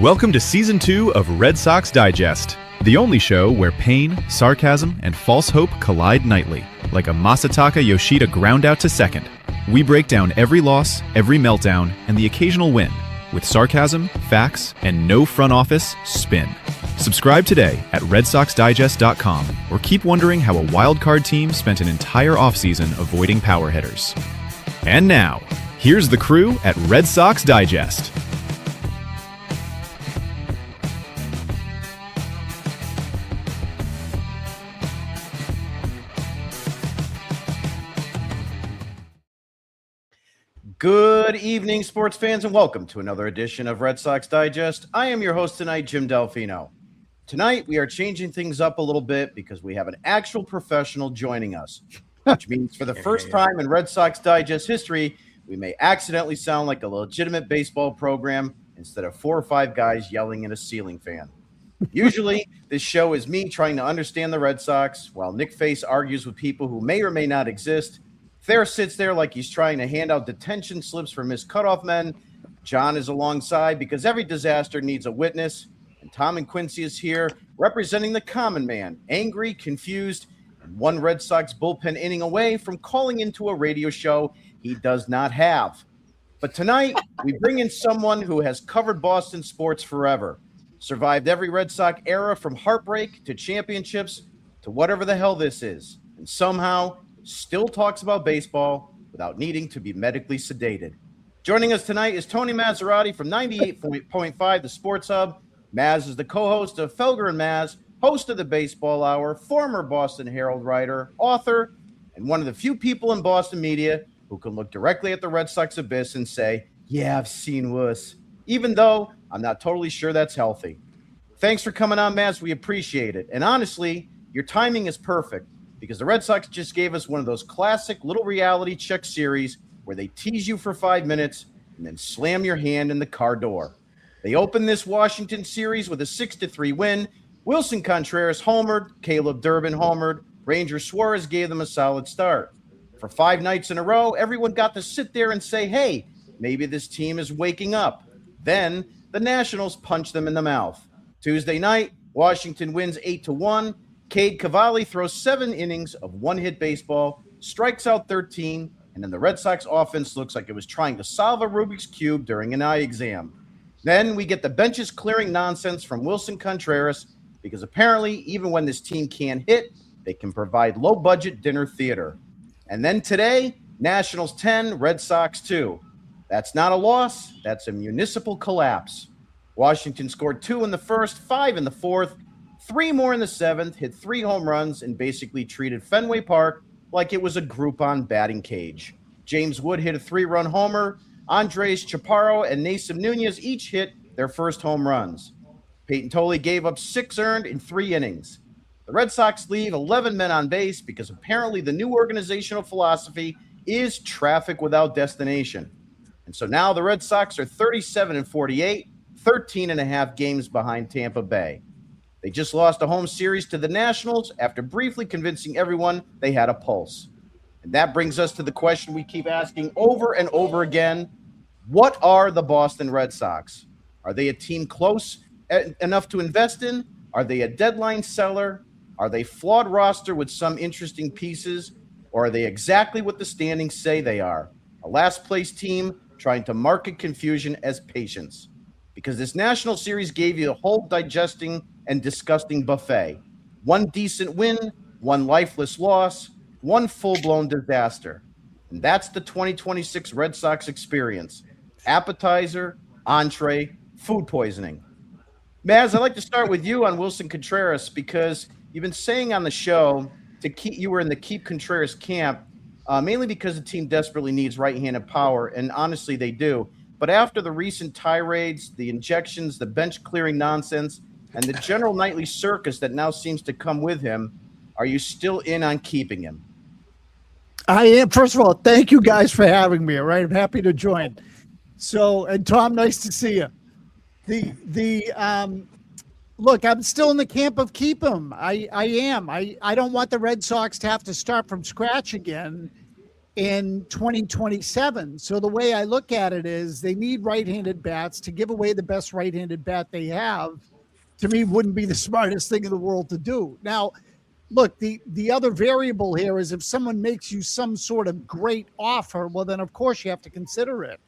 Welcome to Season 2 of Red Sox Digest, the only show where pain, sarcasm, and false hope collide nightly, like a Masataka Yoshida ground out to second. We break down every loss, every meltdown, and the occasional win, with sarcasm, facts, and no front office spin. Subscribe today at RedSoxDigest.com, or keep wondering how a wildcard team spent an entire offseason avoiding power hitters. And now, here's the crew at Red Sox Digest. Good evening, sports fans, and welcome to another edition of Red Sox Digest. I am your host tonight, Jim Delfino. Tonight, we are changing things up a little bit because we have an actual professional joining us, which means for the first time in Red Sox Digest history, we may accidentally sound like a legitimate baseball program instead of 4 or 5 guys yelling at a ceiling fan. Usually, this show is me trying to understand the Red Sox, while Nick Face argues with people who may or may not exist. Thayer sits there like he's trying to hand out detention slips for missed cutoff men. John is alongside because every disaster needs a witness. And Tom and Quincy is here representing the common man, angry, confused, and one Red Sox bullpen inning away from calling into a radio show he does not have. But tonight, we bring in someone who has covered Boston sports forever, survived every Red Sox era from heartbreak to championships to whatever the hell this is, and somehow still talks about baseball without needing to be medically sedated. Joining us tonight is Tony Massarotti from 98.5 The Sports Hub. Mazz is the co-host of Felger and Mazz, host of the Baseball Hour, former Boston Herald writer, author, and one of the few people in Boston media who can look directly at the Red Sox abyss and say, yeah, I've seen worse, even though I'm not totally sure that's healthy. Thanks for coming on, Mazz. We appreciate it. And honestly, your timing is perfect, because the Red Sox just gave us one of those classic little reality check series where they tease you for 5 minutes and then slam your hand in the car door. They opened this Washington series with a 6-3 win. Willson Contreras homered, Caleb Durbin homered, Ranger Suarez gave them a solid start. For 5 nights in a row, everyone got to sit there and say, hey, maybe this team is waking up. Then the Nationals punched them in the mouth. Tuesday night, Washington wins 8-1. Cade Cavalli throws 7 innings of one-hit baseball, strikes out 13, and then the Red Sox offense looks like it was trying to solve a Rubik's Cube during an eye exam. Then we get the benches clearing nonsense from Willson Contreras, because apparently even when this team can't hit, they can provide low-budget dinner theater. And then today, Nationals 10, Red Sox 2. That's not a loss, that's a municipal collapse. Washington scored 2 in the first, 5 in the fourth, 3 more in the 7th, hit 3 home runs, and basically treated Fenway Park like it was a Groupon batting cage. James Wood hit a 3-run homer. Andres Chaparro and Nasim Nunez each hit their first home runs. Peyton Tolley gave up 6 earned in 3 innings. The Red Sox leave 11 men on base because apparently the new organizational philosophy is traffic without destination. And so now the Red Sox are 37-48, 13.5 games behind Tampa Bay. They just lost a home series to the Nationals after briefly convincing everyone they had a pulse. And that brings us to the question we keep asking over and over again. What are the Boston Red Sox? Are they a team close enough to invest in? Are they a deadline seller? Are they flawed roster with some interesting pieces? Or are they exactly what the standings say they are? A last place team trying to market confusion as patience. Because this National Series gave you a whole digesting and disgusting buffet. 1 decent win, 1 lifeless loss, 1 full-blown disaster. And that's the 2026 Red Sox experience. Appetizer, entree, food poisoning. Mazz, I'd like to start with you on Willson Contreras, because you've been saying on the show you were in the keep Contreras camp, mainly because the team desperately needs right-handed power, and honestly they do. But after the recent tirades, the injections, the bench-clearing nonsense, and the general nightly circus that now seems to come with him, are you still in on keeping him? I am. First of all, thank you guys for having me. All right, I'm happy to join. So, and Tom, nice to see you. Look, I'm still in the camp of keep him. I am. I don't want the Red Sox to have to start from scratch again in 2027. So the way I look at it is they need right-handed bats. To give away the best right-handed bat they have, to me, wouldn't be the smartest thing in the world to do. Now, look, the other variable here is if someone makes you some sort of great offer, well, then of course you have to consider it.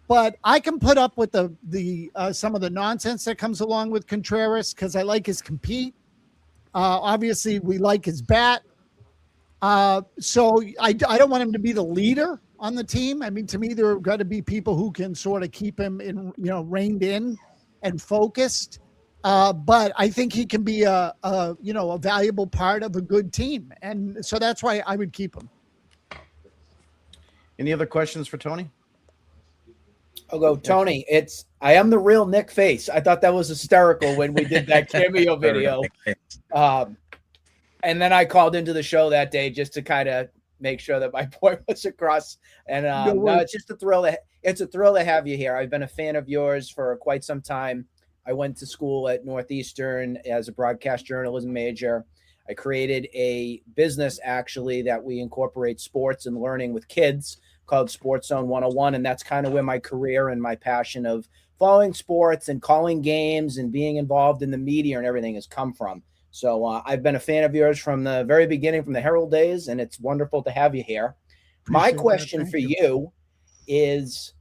But I can put up with the some of the nonsense that comes along with Contreras because I like his compete. Obviously, we like his bat. So I don't want him to be the leader on the team. I mean, to me, there are got to be people who can sort of keep him in, reined in and focused. But I think he can be a valuable part of a good team. And so that's why I would keep him. Any other questions for Tony? I'll go, Tony. I am the real Nick Face. I thought that was hysterical when we did that cameo video. And then I called into the show that day just to kind of make sure that my point was across. And no, it's just a thrill. It's a thrill to have you here. I've been a fan of yours for quite some time. I went to school at Northeastern as a broadcast journalism major. I created a business actually that we incorporate sports and learning with kids called Sports Zone 101. And that's kind of where my career and my passion of following sports and calling games and being involved in the media and everything has come from. So I've been a fan of yours from the very beginning, from the Herald days, and it's wonderful to have you here. My question for you is,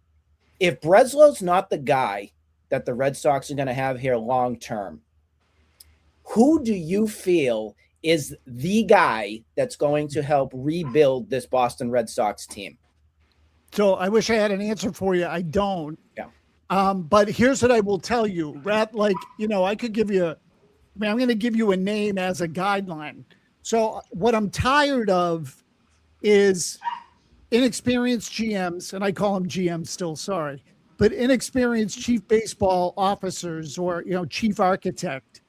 if Breslow's not the guy that the Red Sox are going to have here long term, who do you feel is the guy that's going to help rebuild this Boston Red Sox team? So I wish I had an answer for you. I don't. Yeah. But here's what I will tell you. I could give you I'm going to give you a name as a guideline. So what I'm tired of is inexperienced GMs, and I call them GMs still, sorry, but inexperienced chief baseball officers or, chief architect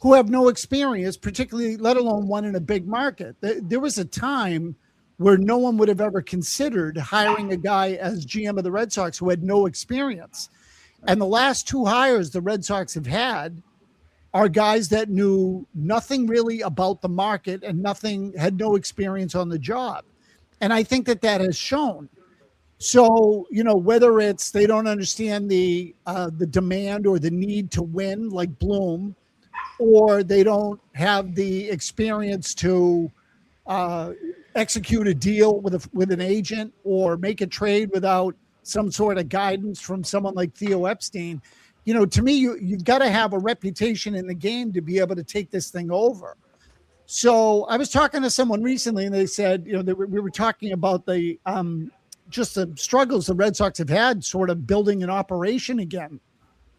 who have no experience, particularly, let alone one in a big market. There was a time where no one would have ever considered hiring a guy as GM of the Red Sox who had no experience. And the last two hires the Red Sox have had are guys that knew nothing really about the market and had no experience on the job. And I think that has shown. So, whether it's they don't understand the demand or the need to win like Bloom, or they don't have the experience to execute a deal with an agent or make a trade without some sort of guidance from someone like Theo Epstein. To me, you've got to have a reputation in the game to be able to take this thing over. So I was talking to someone recently, and they said, we were talking about the just the struggles the Red Sox have had sort of building an operation again.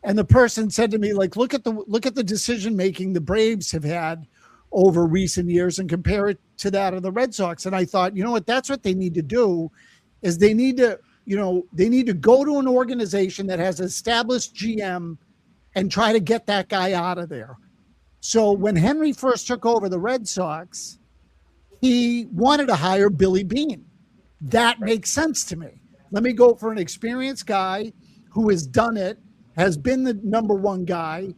And the person said to me, like, look at the decision making the Braves have had over recent years and compare it to that of the Red Sox. And I thought, that's what they need to do is they need to go to an organization that has established GM and try to get that guy out of there. So when Henry first took over the Red Sox, he wanted to hire Billy Beane. That makes sense to me. Let me go for an experienced guy who has done it, has been the number one guy,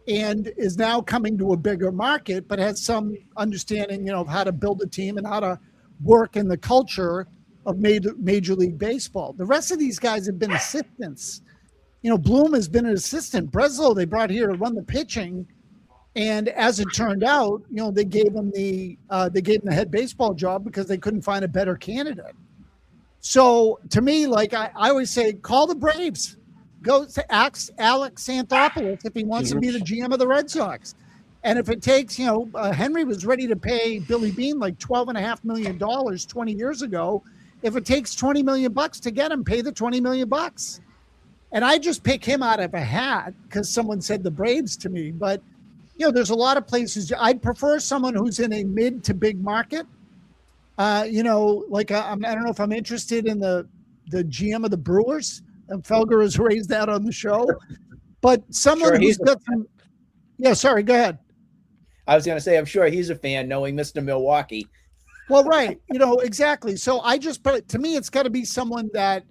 and is now coming to a bigger market, but has some understanding, of how to build a team and how to work in the culture of Major League Baseball. The rest of these guys have been assistants. Bloom has been an assistant. Breslow they brought here to run the pitching, and as it turned out, they gave him the head baseball job because they couldn't find a better candidate. So to me, like I always say, call the Braves. Go to Alex Anthopoulos if he wants to be the GM of the Red Sox. And if it takes, Henry was ready to pay Billy Beane like $12.5 million 20 years ago. If it takes $20 million to get him, pay the $20 million. And I just pick him out of a hat because someone said the Braves to me. But, there's a lot of places. I'd prefer someone who's in a mid to big market. I don't know if I'm interested in the GM of the Brewers. And Felger has raised that on the show. But someone who's got some. Yeah, sorry, go ahead. I was going to say, I'm sure he's a fan knowing Mr. Milwaukee. Well, right. Exactly. So to me, it's got to be someone that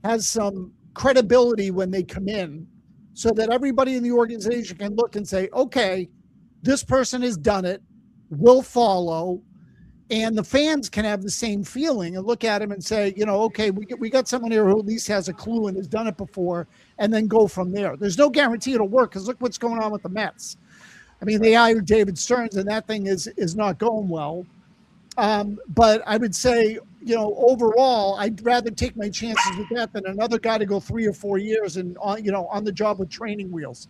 has some credibility when they come in so that everybody in the organization can look and say, okay, this person has done it. We'll follow. And the fans can have the same feeling and look at him and say, okay, we got someone here who at least has a clue and has done it before, and then go from there. There's no guarantee it'll work because look what's going on with the Mets. I mean, they hired David Stearns, and that thing is not going well. But I would say, overall, I'd rather take my chances with that than another guy to go 3 or 4 years and on the job with training wheels.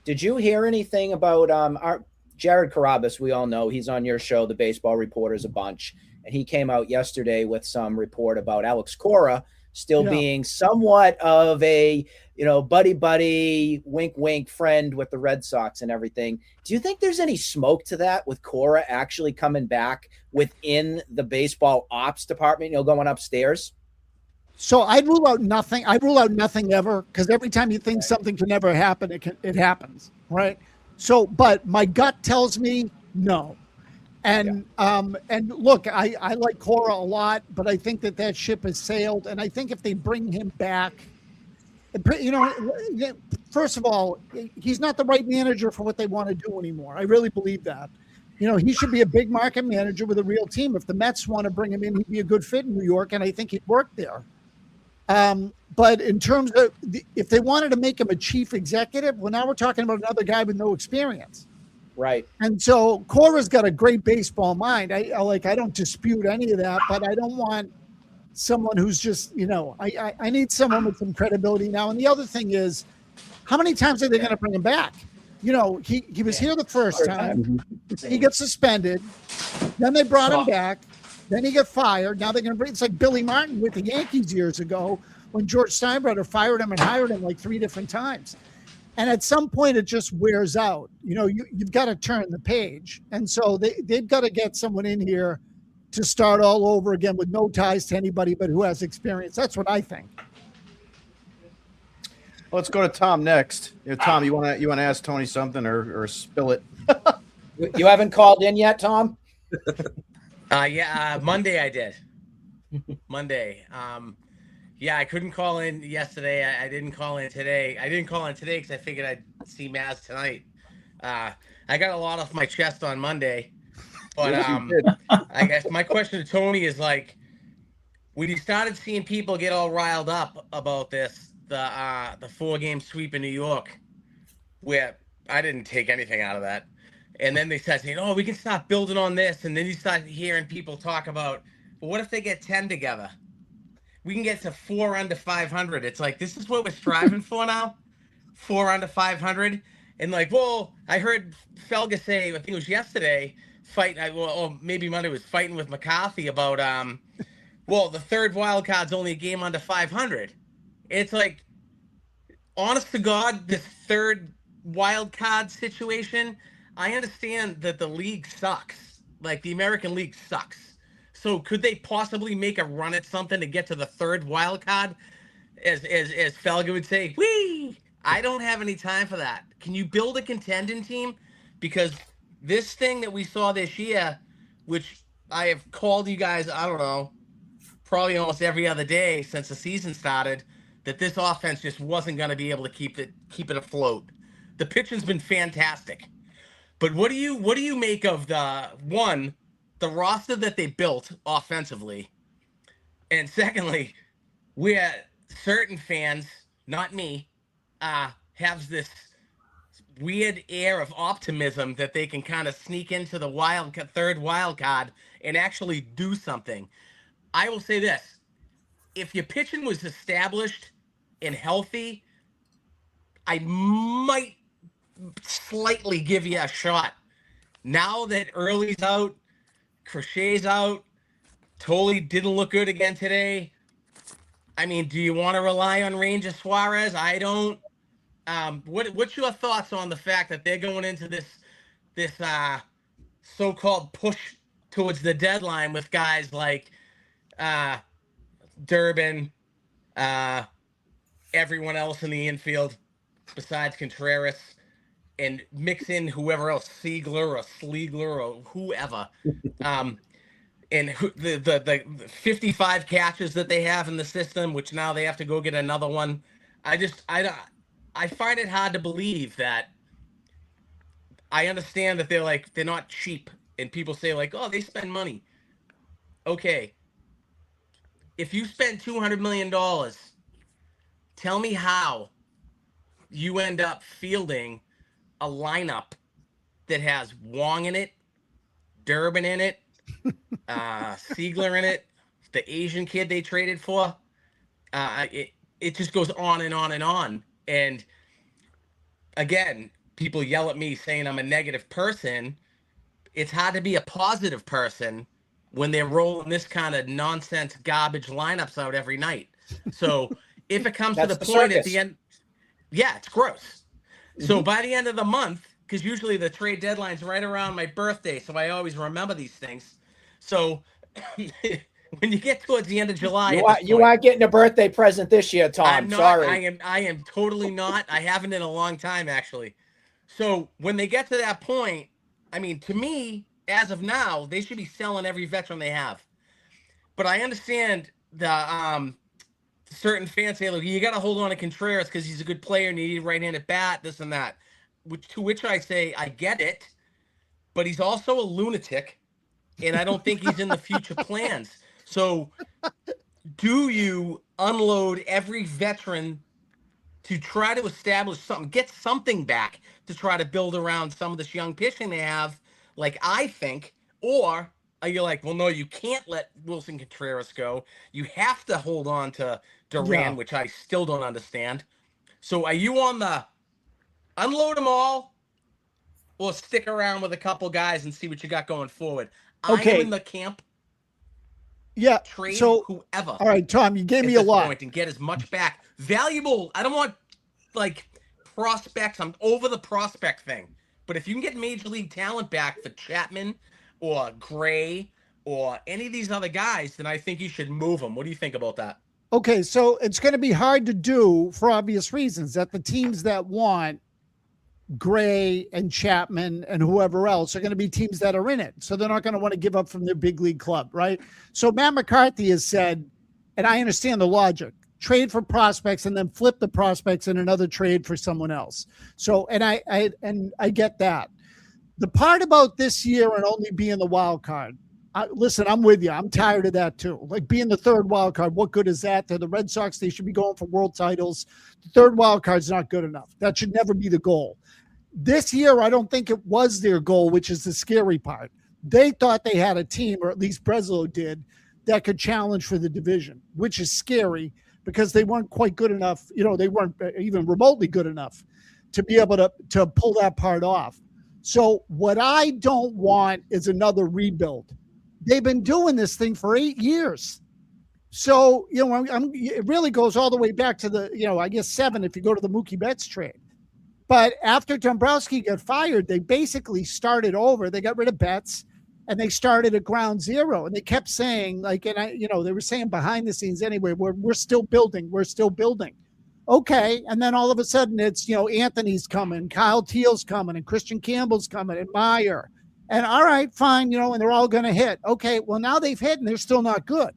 Did you hear anything about our Jared Carabas? We all know he's on your show, The Baseball Reporters, a bunch, and he came out yesterday with some report about Alex Cora still being somewhat of a buddy, wink friend with the Red Sox and everything. Do you think there's any smoke to that with Cora actually coming back within the baseball ops department, going upstairs? So I'd rule out nothing. I rule out nothing ever, because every time you think something can never happen, it happens, right? So, but my gut tells me no. And look, I like Cora a lot, but I think that ship has sailed. And I think if they bring him back, first of all, he's not the right manager for what they want to do anymore. I really believe that. He should be a big market manager with a real team. If the Mets want to bring him in, he'd be a good fit in New York, and I think he'd work there. But in terms of if they wanted to make him a chief executive, well, now we're talking about another guy with no experience. Right. And so Cora's got a great baseball mind. I don't dispute any of that, but I don't want someone who's just, I need someone with some credibility now. And the other thing is, how many times are they going to bring him back? He was here the first time. He got suspended. Then they brought him back. Then he got fired. Now they're going to bring, it's like Billy Martin with the Yankees years ago when George Steinbrenner fired him and hired him like 3 different times. And at some point, it just wears out. You've got to turn the page. And so they've got to get someone in here to start all over again with no ties to anybody, but who has experience. That's what I think. Let's go to Tom next. Tom, you want to ask Tony something or spill it? You haven't called in yet, Tom? Monday I did. Monday. I couldn't call in yesterday. I didn't call in today. I didn't call in today because I figured I'd see Mazz tonight. I got a lot off my chest on Monday. But I guess my question to Tony is, like, when you started seeing people get all riled up about this, the 4-game sweep in New York, where I didn't take anything out of that. And then they start saying, oh, we can start building on this. And then you start hearing people talk about, well, what if they get 10 together? We can get to 4 under 500. It's like, this is what we're striving for now? 4 under 500? And like, well, I heard Felga say, I think it was yesterday, maybe Monday, was fighting with McCarthy about, the third wild card's only a game under 500. It's like, honest to God, this third wild card situation, I understand that the league sucks. Like, the American League sucks. So could they possibly make a run at something to get to the third wild card? As Felga would say, whee! I don't have any time for that. Can you build a contending team? Because this thing that we saw this year, which I have called you guys, I don't know, probably almost every other day since the season started, that this offense just wasn't going to be able to keep it afloat. The pitching's been fantastic. But what do you make of the roster that they built offensively? And secondly, where certain fans, not me, have this weird air of optimism that they can kind of sneak into the third wild card and actually do something. I will say this. If your pitching was established and healthy, I might slightly give you a shot. Now that Early's out, Crochet's out, Tolley didn't look good again today. I mean, do you want to rely on Ranger Suarez? I don't. What's your thoughts on the fact that they're going into this so-called push towards the deadline with guys like Durbin, everyone else in the infield besides Contreras, and mix in whoever else, Siegler or Sleegler or whoever, and the 55 catches that they have in the system, which now they have to go get another one. I find it hard to believe that. I understand that they're not cheap and people say like, oh, they spend money. Okay. If you spend $200 million, tell me how you end up fielding a lineup that has Wong in it, Durbin in it, Siegler in it, the Asian kid they traded for. It just goes on and on and on. And again, people yell at me saying I'm a negative person. It's hard to be a positive person when they're rolling this kind of nonsense garbage lineups out every night. So if it comes to the point at the end, yeah, it's gross. So by the end of the month, because usually the trade deadline's right around my birthday, so I always remember these things. So when you get towards the end of July, you aren't getting a birthday present this year, Tom. I'm not, sorry. I am totally not. I haven't in a long time, actually. So when they get to that point, I mean, to me, as of now, they should be selling every veteran they have. But I understand the certain fans say, look, you got to hold on to Contreras because he's a good player and you need a right-handed bat, this and that. To which I say, I get it, but he's also a lunatic, and I don't think he's in the future plans. So do you unload every veteran to try to establish something, get something back to try to build around some of this young pitching they have, like I think, or are you like, well, no, you can't let Willson Contreras go. You have to hold on to Duran, which I still don't understand. So are you on the unload them all or stick around with a couple guys and see what you got going forward? Okay. I am in the camp. Yeah. Trade whoever. All right, Tom, you gave me a lot. And get as much back. Valuable. I don't want like prospects. I'm over the prospect thing. But if you can get major league talent back for Chapman or Gray or any of these other guys, then I think you should move them. What do you think about that? Okay, so it's going to be hard to do for obvious reasons that the teams that want Gray and Chapman and whoever else are going to be teams that are in it. So they're not going to want to give up from their big league club, right? So Matt McCarthy has said, and I understand the logic, trade for prospects and then flip the prospects in another trade for someone else. So, and I get that. The part about this year and only being the wild card, listen, I'm with you. I'm tired of that too. Like being the third wild card, what good is that? They're the Red Sox. They should be going for world titles. The third wild card is not good enough. That should never be the goal. This year, I don't think it was their goal, which is the scary part. They thought they had a team, or at least Breslow did, that could challenge for the division, which is scary because they weren't quite good enough. You know, they weren't even remotely good enough to be able to pull that part off. So what I don't want is another rebuild. They've been doing this thing for 8 years. So, you know, it really goes all the way back to the, you know, I guess 7 if you go to the Mookie Betts trade. But after Dombrowski got fired, they basically started over. They got rid of Betts and they started at ground zero. And they kept saying, like, and they were saying behind the scenes anyway, we're still building. We're still building. Okay. And then all of a sudden it's, Anthony's coming, Kyle Teal's coming, and Kristian Campbell's coming, and Mayer. And all right, fine, and they're all going to hit. Okay, well, now they've hit and they're still not good.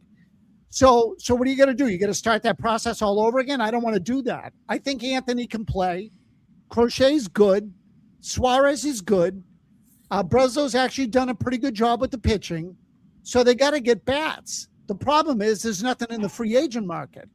So what are you going to do? You got to start that process all over again? I don't want to do that. I think Anthony can play. Crochet's good. Suarez is good. Breslow's actually done a pretty good job with the pitching. So they got to get bats. The problem is there's nothing in the free agent market.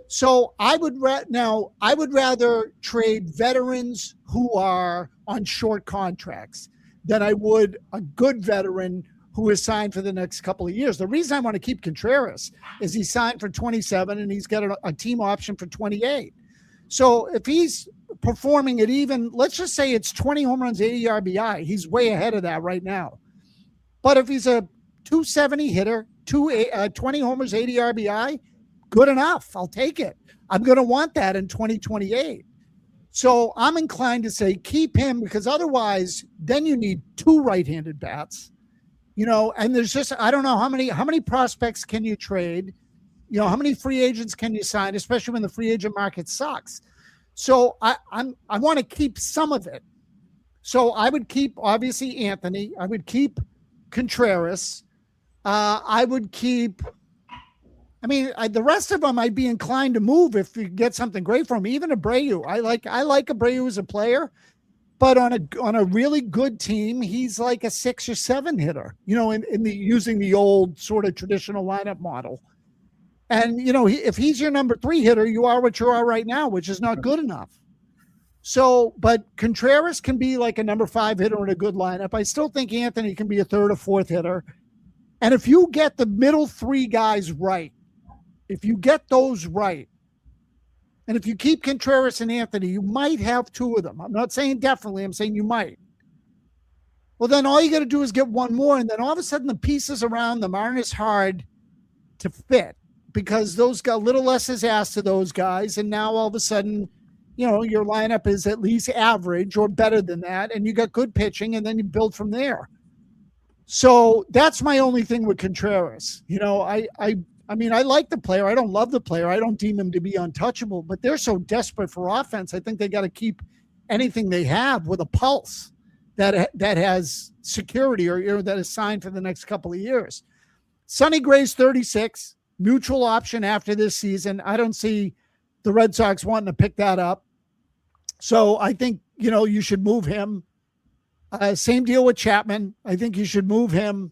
So I would rather trade veterans who are on short contracts than I would a good veteran who is signed for the next couple of years. The reason I want to keep Contreras is he's signed for 27 and he's got a team option for 28. So if he's performing at even, let's just say it's 20 home runs, 80 RBI, he's way ahead of that right now. But if he's a 270 hitter, 20 homers, 80 RBI, good enough. I'll take it. I'm going to want that in 2028. So I'm inclined to say keep him, because otherwise then you need 2 right-handed bats, and there's just, I don't know how many prospects can you trade? How many free agents can you sign, especially when the free agent market sucks? So I want to keep some of it. So I would keep, obviously, Anthony. I would keep Contreras. I would keep, the rest of them I'd be inclined to move if you get something great from him. Even Abreu. I like Abreu as a player. But on a really good team, he's like a 6 or 7 hitter, in the using the old sort of traditional lineup model. And, if he's your number 3 hitter, you are what you are right now, which is not good enough. So, but Contreras can be like a number 5 hitter in a good lineup. I still think Anthony can be a 3rd or 4th hitter. And if you get the middle 3 guys right, if you get those right, and if you keep Contreras and Anthony, you might have 2 of them. I'm not saying definitely. I'm saying you might. Well, then all you got to do is get 1 more. And then all of a sudden the pieces around them aren't as hard to fit because those got little less is asked to those guys. And now all of a sudden, your lineup is at least average or better than that. And you got good pitching and then you build from there. So that's my only thing with Contreras. I mean, I like the player. I don't love the player. I don't deem him to be untouchable, but they're so desperate for offense. I think they got to keep anything they have with a pulse that has security or that is signed for the next couple of years. Sonny Gray's 36, mutual option after this season. I don't see the Red Sox wanting to pick that up. So I think, you should move him. Same deal with Chapman. I think you should move him.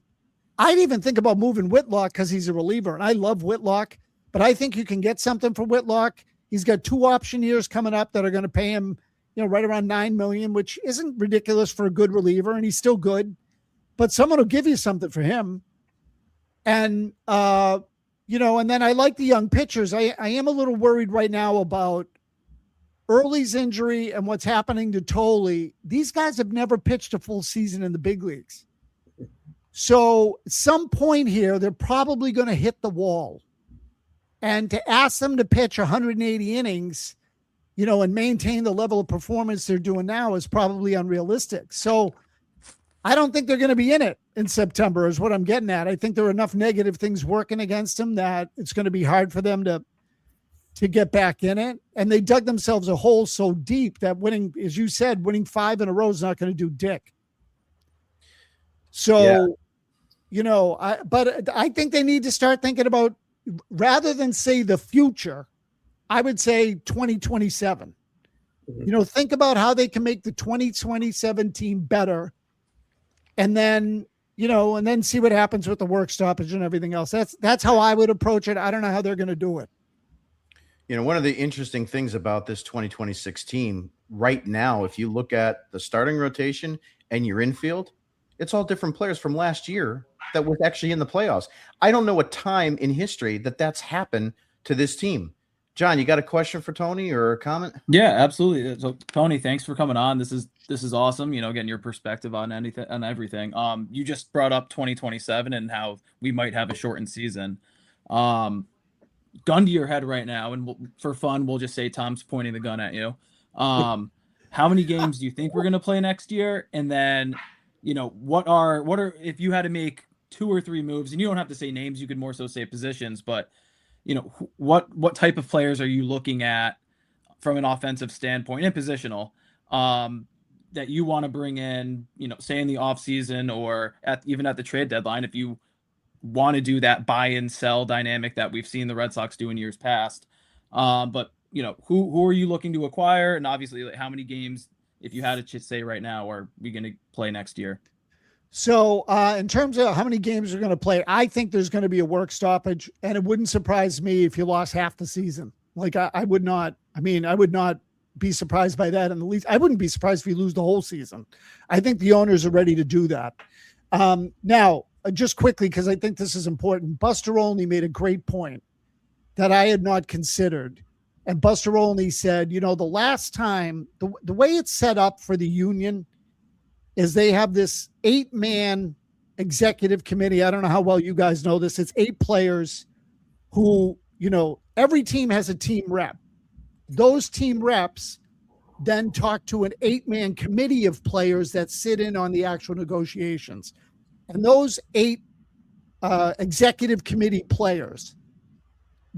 I'd even think about moving Whitlock because he's a reliever, and I love Whitlock, but I think you can get something for Whitlock. He's got 2 option years coming up that are going to pay him, right around $9 million, which isn't ridiculous for a good reliever, and he's still good. But someone will give you something for him. And, and then I like the young pitchers. I am a little worried right now about Early's injury and what's happening to Tolley. These guys have never pitched a full season in the big leagues. So at some point here, they're probably going to hit the wall. And to ask them to pitch 180 innings, and maintain the level of performance they're doing now is probably unrealistic. So I don't think they're going to be in it in September is what I'm getting at. I think there are enough negative things working against them that it's going to be hard for them to get back in it. And they dug themselves a hole so deep that winning, as you said, winning 5 in a row is not going to do dick. So, I think they need to start thinking about, rather than say the future, I would say 2027. Think about how they can make the 2027 team better. And then, and then see what happens with the work stoppage and everything else. That's how I would approach it. I don't know how they're going to do it. One of the interesting things about this 2026 team right now, if you look at the starting rotation and your infield, it's all different players from last year that was actually in the playoffs. I don't know a time in history that's happened to this team. John, you got a question for Tony or a comment? Yeah, absolutely. So Tony, thanks for coming on. This is awesome. Getting your perspective on everything. You just brought up 2027 and how we might have a shortened season. Gun to your head right now, and for fun, we'll just say Tom's pointing the gun at you. How many games do you think we're going to play next year? And then, what are if you had to make 2 or 3 moves, and you don't have to say names, you could more so say positions, but what type of players are you looking at from an offensive standpoint and positional that you want to bring in, say in the offseason or even at the trade deadline, if you want to do that buy and sell dynamic that we've seen the Red Sox do in years past. But who are you looking to acquire? And obviously how many games, if you had to say right now, are we going to play next year? So in terms of how many games we're going to play, I think there's going to be a work stoppage, and it wouldn't surprise me if you lost half the season. Like I would not be surprised by that in the least. I wouldn't be surprised if you lose the whole season. I think the owners are ready to do that. Now, just quickly, because I think this is important, Buster Olney made a great point that I had not considered. And Buster Olney said, the last time, the way it's set up for the union is they have this 8-man executive committee. I don't know how well you guys know this. It's 8 players who, every team has a team rep. Those team reps then talk to an 8-man committee of players that sit in on the actual negotiations. And those 8 executive committee players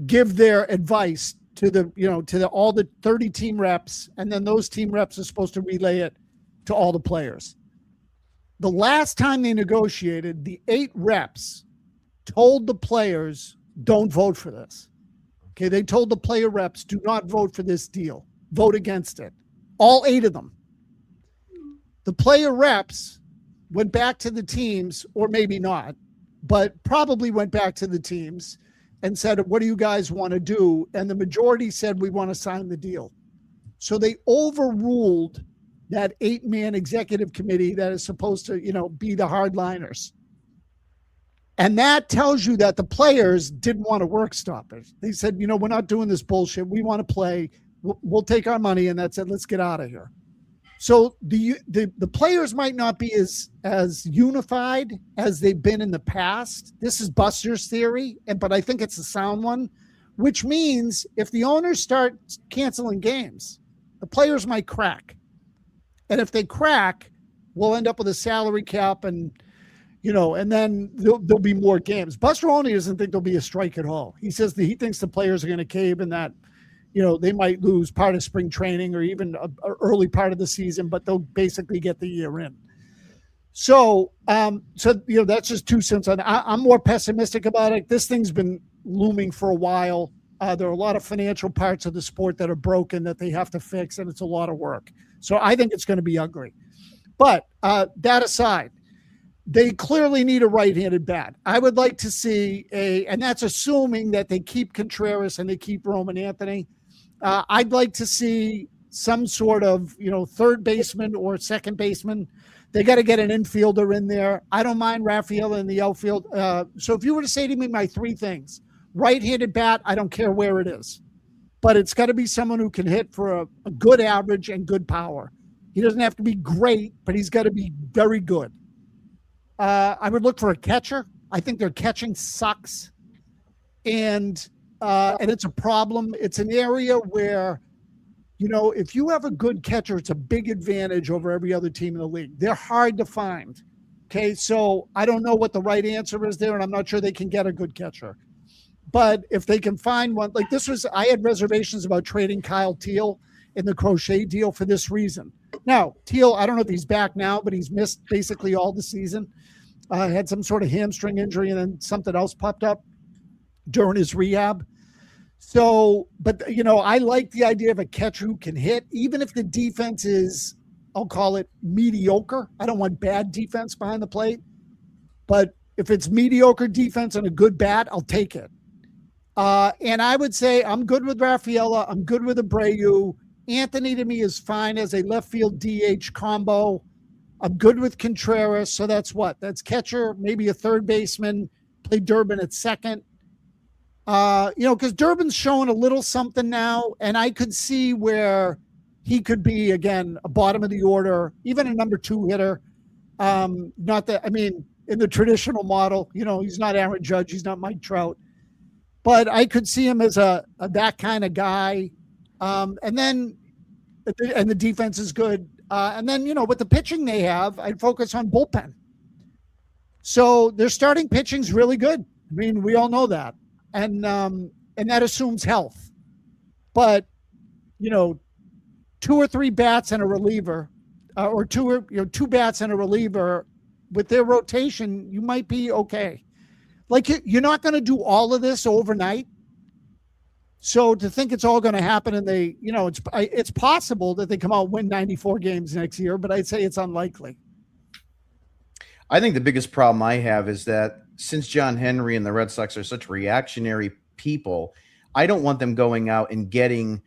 give their advice to all the 30 team reps. And then those team reps are supposed to relay it to all the players. The last time they negotiated, the 8 reps told the players, don't vote for this. Okay, they told the player reps, do not vote for this deal. Vote against it. All 8 of them. the player reps went back to the teams, or maybe not, but probably went back to the teams and said, what do you guys want to do? And the majority said, we want to sign the deal. So they overruled that 8-man executive committee that is supposed to, be the hardliners. And that tells you that the players didn't want to work stoppers. They said, we're not doing this bullshit. We want to play. We'll take our money, and that's it. Let's get out of here. So the players might not be as unified as they've been in the past. This is Buster's theory, but I think it's a sound one, which means if the owners start canceling games, the players might crack. And if they crack, we'll end up with a salary cap and then there'll be more games. Buster only doesn't think there'll be a strike at all. He says that he thinks the players are going to cave and that, they might lose part of spring training or even an early part of the season, but they'll basically get the year in. So that's just 2 cents on. I'm more pessimistic about it. This thing's been looming for a while. There are a lot of financial parts of the sport that are broken that they have to fix, and it's a lot of work. So I think it's going to be ugly. But that aside, they clearly need a right-handed bat. I would like to see and that's assuming that they keep Contreras and they keep Roman Anthony. I'd like to see some sort of, third baseman or second baseman. They got to get an infielder in there. I don't mind Rafael in the outfield. So if you were to say to me my 3 things, right-handed bat, I don't care where it is, but it's got to be someone who can hit for a good average and good power. He doesn't have to be great, but he's got to be very good. I would look for a catcher. I think their catching sucks. And it's a problem. It's an area where, if you have a good catcher, it's a big advantage over every other team in the league. They're hard to find. Okay, so I don't know what the right answer is there, and I'm not sure they can get a good catcher. But if they can find one, like I had reservations about trading Kyle Teal in the Crochet deal for this reason. Now, Teal, I don't know if he's back now, but he's missed basically all the season. Had some sort of hamstring injury, and then something else popped up during his rehab. So, but, I like the idea of a catcher who can hit, even if the defense is, I'll call it mediocre. I don't want bad defense behind the plate. But if it's mediocre defense and a good bat, I'll take it. And I would say I'm good with Rafaela. I'm good with Abreu. Anthony to me is fine as a left field DH combo. I'm good with Contreras. So that's what? That's catcher, maybe a third baseman, play Durbin at second. Because Durbin's showing a little something now, and I could see where he could be, again, a bottom of the order, even a number 2 hitter. In the traditional model, he's not Aaron Judge. He's not Mike Trout. But I could see him as that kind of guy. And the defense is good. And then, with the pitching they have, I'd focus on bullpen. So their starting pitching's really good. I mean, we all know that. And that assumes health. But, 2 or 3 bats and a reliever, or 2 bats and a reliever with their rotation, you might be okay. Like, you're not going to do all of this overnight. So to think it's all going to happen and it's possible that they come out and win 94 games next year, but I'd say it's unlikely. I think the biggest problem I have is that since John Henry and the Red Sox are such reactionary people, I don't want them going out and getting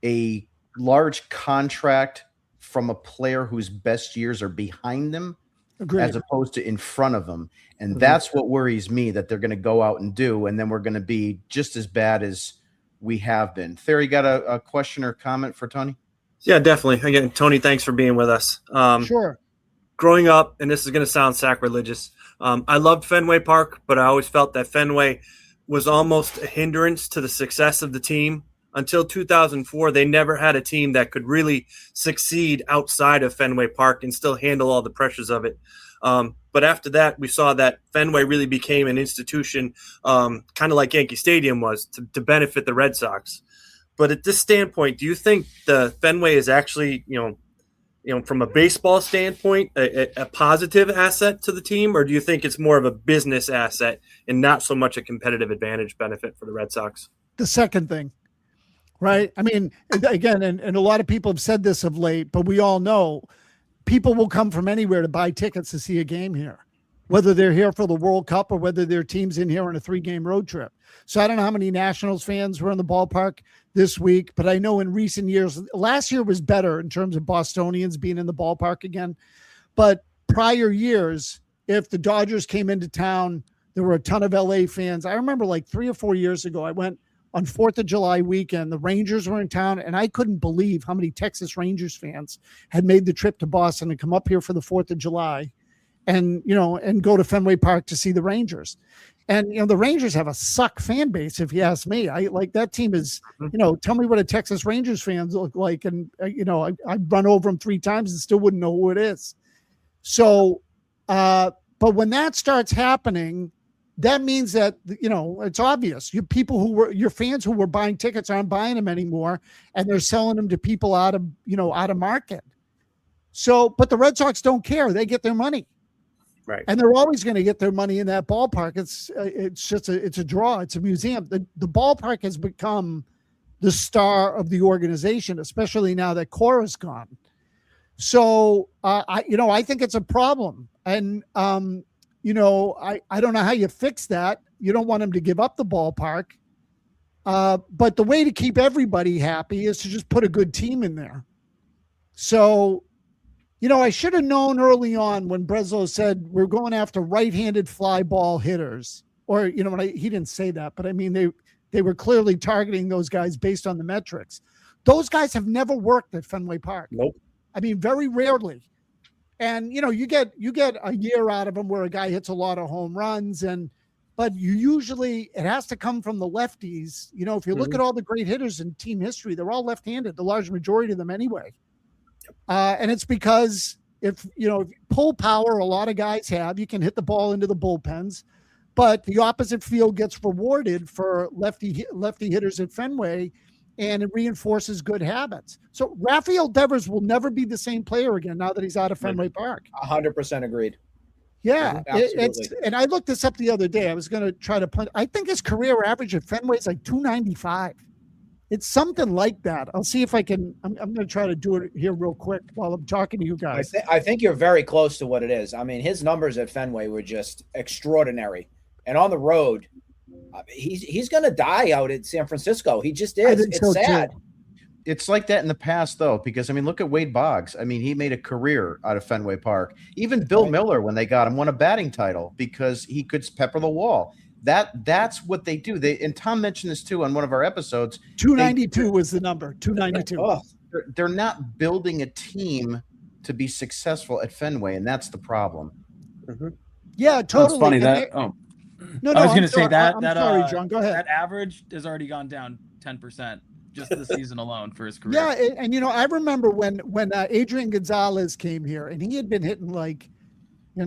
a large contract from a player whose best years are behind them. Agreed. As opposed to in front of them. And that's what worries me, that they're going to go out and do, and then we're going to be just as bad as we have been. Theory, got a question or comment for Tony? Yeah, definitely. Again, Tony, thanks for being with us. Sure. Growing up, and this is going to sound sacrilegious, I loved Fenway Park, but I always felt that Fenway was almost a hindrance to the success of the team. Until 2004, they never had a team that could really succeed outside of Fenway Park and still handle all the pressures of it. But after that, we saw that Fenway really became an institution, kind of like Yankee Stadium was, to benefit the Red Sox. But at this standpoint, do you think the Fenway is actually, from a baseball standpoint, a positive asset to the team, or do you think it's more of a business asset and not so much a competitive advantage benefit for the Red Sox? The second thing. Right. I mean, again, and a lot of people have said this of late, but we all know people will come from anywhere to buy tickets to see a game here, whether they're here for the World Cup or whether their team's in here on a 3-game road trip. So I don't know how many Nationals fans were in the ballpark this week, but I know in recent years, last year was better in terms of Bostonians being in the ballpark again. But prior years, if the Dodgers came into town, there were a ton of LA fans. I remember like 3 or 4 years ago, I went on 4th of July weekend. The Rangers were in town, and I couldn't believe how many Texas Rangers fans had made the trip to Boston and come up here for the 4th of July and, and go to Fenway Park to see the Rangers. And, the Rangers have a suck fan base, if you ask me. I like that team is, tell me what a Texas Rangers fans look like. And, I've run over them 3 times and still wouldn't know who it is. So, but when that starts happening, that means that, it's obvious. Your fans who were buying tickets aren't buying them anymore, and they're selling them to people out of market. So, but the Red Sox don't care. They get their money. Right. And they're always going to get their money in that ballpark. It's a draw. It's a museum. The ballpark has become the star of the organization, especially now that Cora's gone. So, I think it's a problem. And, I don't know how you fix that. You don't want them to give up the ballpark. But the way to keep everybody happy is to just put a good team in there. So, I should have known early on when Breslow said we're going after right-handed fly ball hitters, or, he didn't say that, but I mean, they were clearly targeting those guys based on the metrics. Those guys have never worked at Fenway Park. Nope. I mean, very rarely. And, you get a year out of them where a guy hits a lot of home runs, but it has to come from the lefties. If you look at all the great hitters in team history, they're all left-handed, the large majority of them anyway. And it's because if pull power, a lot of guys have, you can hit the ball into the bullpens, but the opposite field gets rewarded for lefty hitters at Fenway, and it reinforces good habits. So Rafael Devers will never be the same player again now that he's out of Fenway Park. 100% agreed. Yeah. Absolutely. And I looked this up the other day. I was going to try to punt. I think his career average at Fenway is like 295. It's something like that. I'll see if I can. I'm going to try to do it here real quick while I'm talking to you guys. I think you're very close to what it is. I mean, his numbers at Fenway were just extraordinary. And on the road, he's going to die out at San Francisco. He just is. It's sad. Too. It's like that in the past, though, because, look at Wade Boggs. He made a career out of Fenway Park. Even Bill Miller, when they got him, won a batting title because he could pepper the wall. That's what they do. And Tom mentioned this too on one of our episodes. 292 was the number. 292. They're not building a team to be successful at Fenway, and that's the problem. Mm-hmm. Yeah, totally. It's funny that. No, I was going to say that. I'm sorry, John. Go ahead. That average has already gone down 10% just this season alone for his career. Yeah, and I remember when Adrian Gonzalez came here, and he had been hitting like.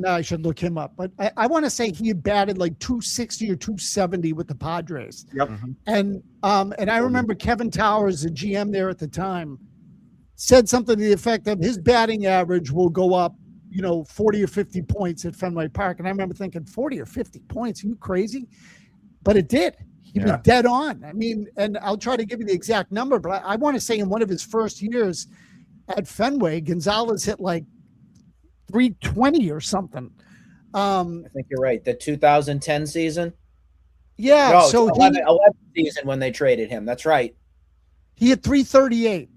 I should look him up, but I want to say he had batted like 260 or 270 with the Padres. Yep. Mm-hmm. And I remember Kevin Towers, the GM there at the time, said something to the effect of his batting average will go up, 40 or 50 points at Fenway Park. And I remember thinking 40 or 50 points, are you crazy? But it did. He was dead on. And I'll try to give you the exact number, but I want to say in one of his first years at Fenway, Gonzalez hit like 320 or something. I think you're right. The 2010 season. Yeah. No, so 11 season when they traded him. That's right. He had 338.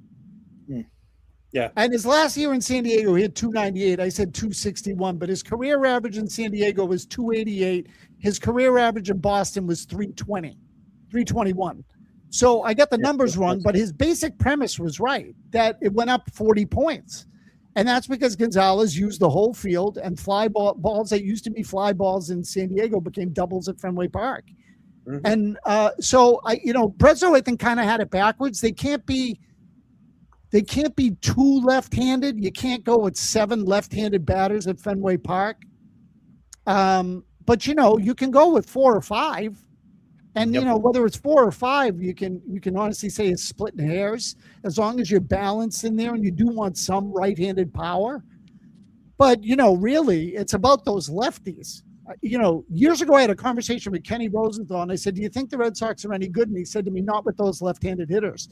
Yeah. And his last year in San Diego, he had 298. I said 261, but his career average in San Diego was 288. His career average in Boston was 321. So I got the numbers wrong, but his basic premise was right, that it went up 40 points. And that's because Gonzalez used the whole field, and fly balls that used to be fly balls in San Diego became doubles at Fenway Park. Mm-hmm. And so Breslow, I think, kind of had it backwards. They can't be too left-handed. You can't go with 7 left-handed batters at Fenway Park. But you can go with 4 or 5. And whether it's 4 or 5, you can honestly say it's splitting hairs, as long as you're balanced in there and you do want some right-handed power. But really, it's about those lefties. Years ago I had a conversation with Kenny Rosenthal, and I said, "Do you think the Red Sox are any good?" And he said to me, "Not with those left-handed hitters."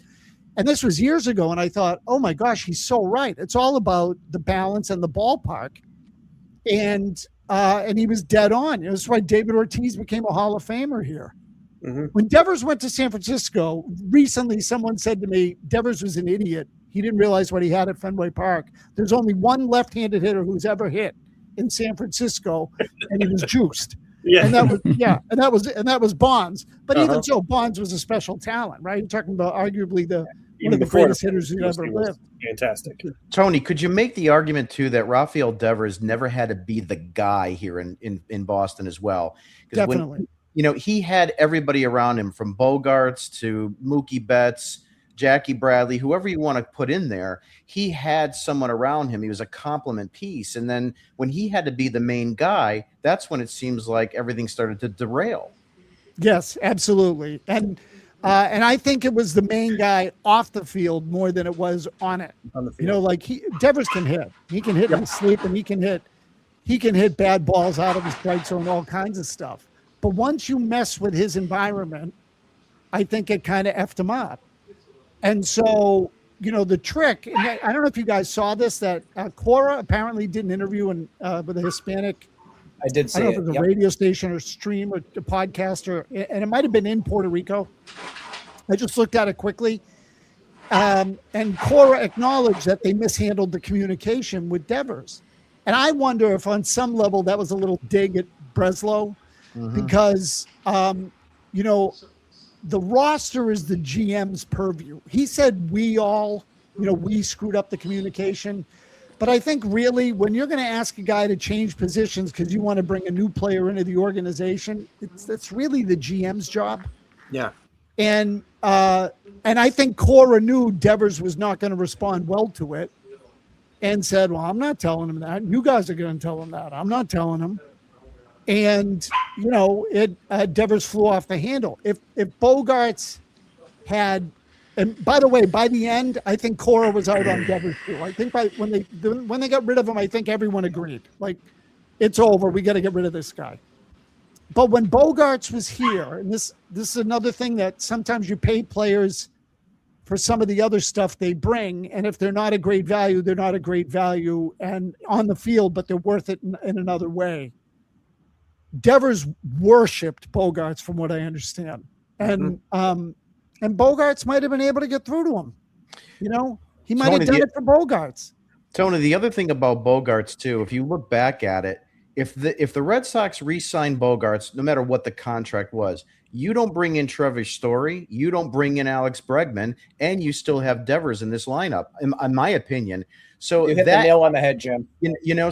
And this was years ago, and I thought, oh my gosh, he's so right. It's all about the balance and the ballpark. And he was dead on. That's why David Ortiz became a Hall of Famer here. Mm-hmm. When Devers went to San Francisco, recently someone said to me, Devers was an idiot. He didn't realize what he had at Fenway Park. There's only one left-handed hitter who's ever hit in San Francisco, and he was juiced. Yeah. And that was Bonds. But even so, Bonds was a special talent, right? You're talking about arguably one of the greatest hitters who ever lived. Fantastic. Tony, could you make the argument too that Rafael Devers never had to be the guy here in Boston as well? Definitely. He had everybody around him, from Bogarts to Mookie Betts, Jackie Bradley, whoever you want to put in there. He had someone around him. He was a complement piece. And then when he had to be the main guy, that's when it seems like everything started to derail. Yes, absolutely. And I think it was the main guy off the field more than it was on it. On the field. Devers can hit. He can hit in his sleep, and he can hit bad balls out of his strike zone, all kinds of stuff. But once you mess with his environment, I think it kind of effed him up. And so, the trick, and I don't know if you guys saw this, that Cora apparently did an interview with a Hispanic. I did see it. I don't know if it was a radio station or stream or a podcast, and it might have been in Puerto Rico. I just looked at it quickly. And Cora acknowledged that they mishandled the communication with Devers. And I wonder if on some level that was a little dig at Breslow, because, the roster is the GM's purview. He said we screwed up the communication. But I think really when you're going to ask a guy to change positions because you want to bring a new player into the organization, that's really the GM's job. Yeah. And I think Cora knew Devers was not going to respond well to it and said, well, I'm not telling him that. You guys are going to tell him that. I'm not telling him. And, Devers flew off the handle. If Bogarts had, and by the way, by the end, I think Cora was out on Devers too. I think when they got rid of him, I think everyone agreed. Like, it's over. We got to get rid of this guy. But when Bogarts was here, and this is another thing that sometimes you pay players for some of the other stuff they bring, and if they're not a great value, they're not a great value and on the field, but they're worth it in another way. Devers worshipped Bogarts, from what I understand, and Bogarts might have been able to get through to him. He might have done it for Bogarts. Tony, the other thing about Bogarts too, if you look back at it, if the Red Sox re-signed Bogarts, no matter what the contract was, you don't bring in Trevor Story, you don't bring in Alex Bregman, and you still have Devers in this lineup, in my opinion. So you hit the nail on the head, Jim.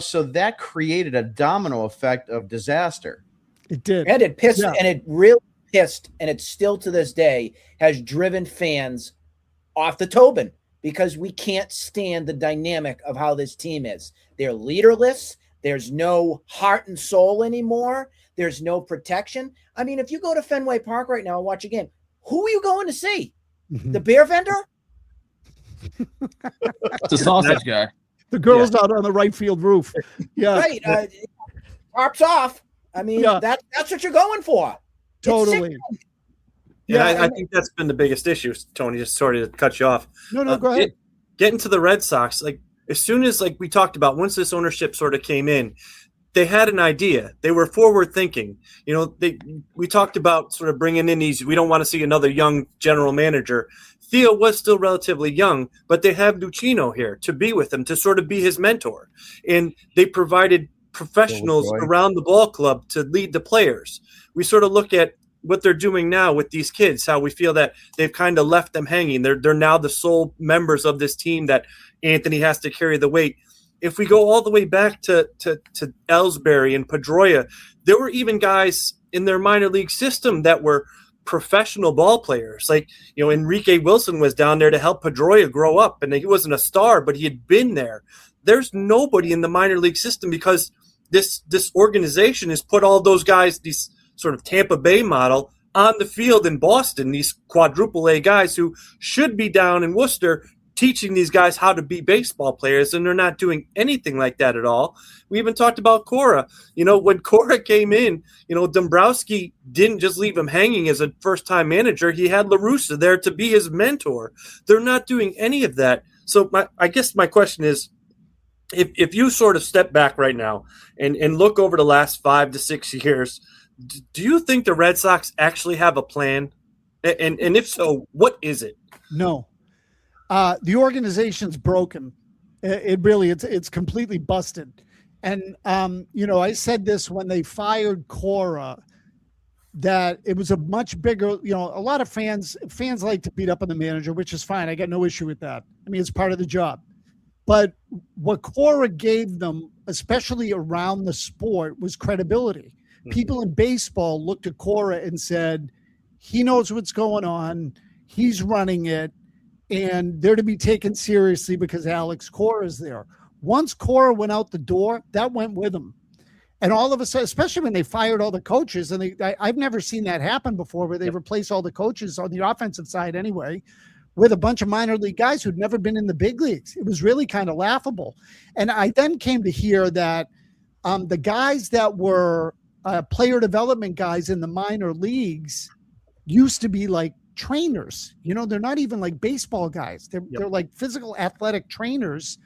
So that created a domino effect of disaster. It did. And it pissed, and it really pissed, and it still to this day has driven fans off the Tobin because we can't stand the dynamic of how this team is. They're leaderless. There's no heart and soul anymore. There's no protection. I mean, if you go to Fenway Park right now and watch a game, who are you going to see? The beer vendor? The sausage guy. The girls out on the right field roof. Yeah. Right. Tarps off. I mean, that's what you're going for. Totally. Yeah, I think that's been the biggest issue, Tony, just sorry to cut you off. No, go ahead. Getting to the Red Sox, as soon as we talked about, once this ownership sort of came in, they had an idea. They were forward thinking. We talked about sort of bringing in these. We don't want to see another young general manager. Theo was still relatively young, but they have Lucchino here to be with him, to sort of be his mentor. And they provided professionals around the ball club to lead the players. We sort of look at what they're doing now with these kids, how we feel that they've kind of left them hanging. They're now the sole members of this team that Anthony has to carry the weight. If we go all the way back to Ellsbury and Pedroia, there were even guys in their minor league system that were professional ball players. Enrique Willson was down there to help Pedroia grow up, and he wasn't a star, but he had been there. There's nobody in the minor league system because this organization has put all those guys, these sort of Tampa Bay model, on the field in Boston, these quadruple A guys who should be down in Worcester teaching these guys how to be baseball players, and they're not doing anything like that at all. We even talked about Cora. When Cora came in, Dombrowski didn't just leave him hanging as a first-time manager. He had La Russa there to be his mentor. They're not doing any of that. So I guess my question is, if you sort of step back right now and look over the last 5 to 6 years, do you think the Red Sox actually have a plan? And if so, what is it? No. The organization's broken. It's completely busted. And, I said this when they fired Cora, that it was a much bigger, a lot of fans like to beat up on the manager, which is fine. I got no issue with that. I mean, it's part of the job. But what Cora gave them, especially around the sport, was credibility. Mm-hmm. People in baseball looked at Cora and said, he knows what's going on. He's running it. And they're to be taken seriously because Alex Cora is there. Once Cora went out the door, that went with him. And all of a sudden, especially when they fired all the coaches, and I've never seen that happen before, where they replace all the coaches on the offensive side anyway, with a bunch of minor league guys who'd never been in the big leagues. It was really kind of laughable. And I then came to hear that the guys that were player development guys in the minor leagues used to be like trainers. They're not even like baseball guys. They're like physical athletic trainers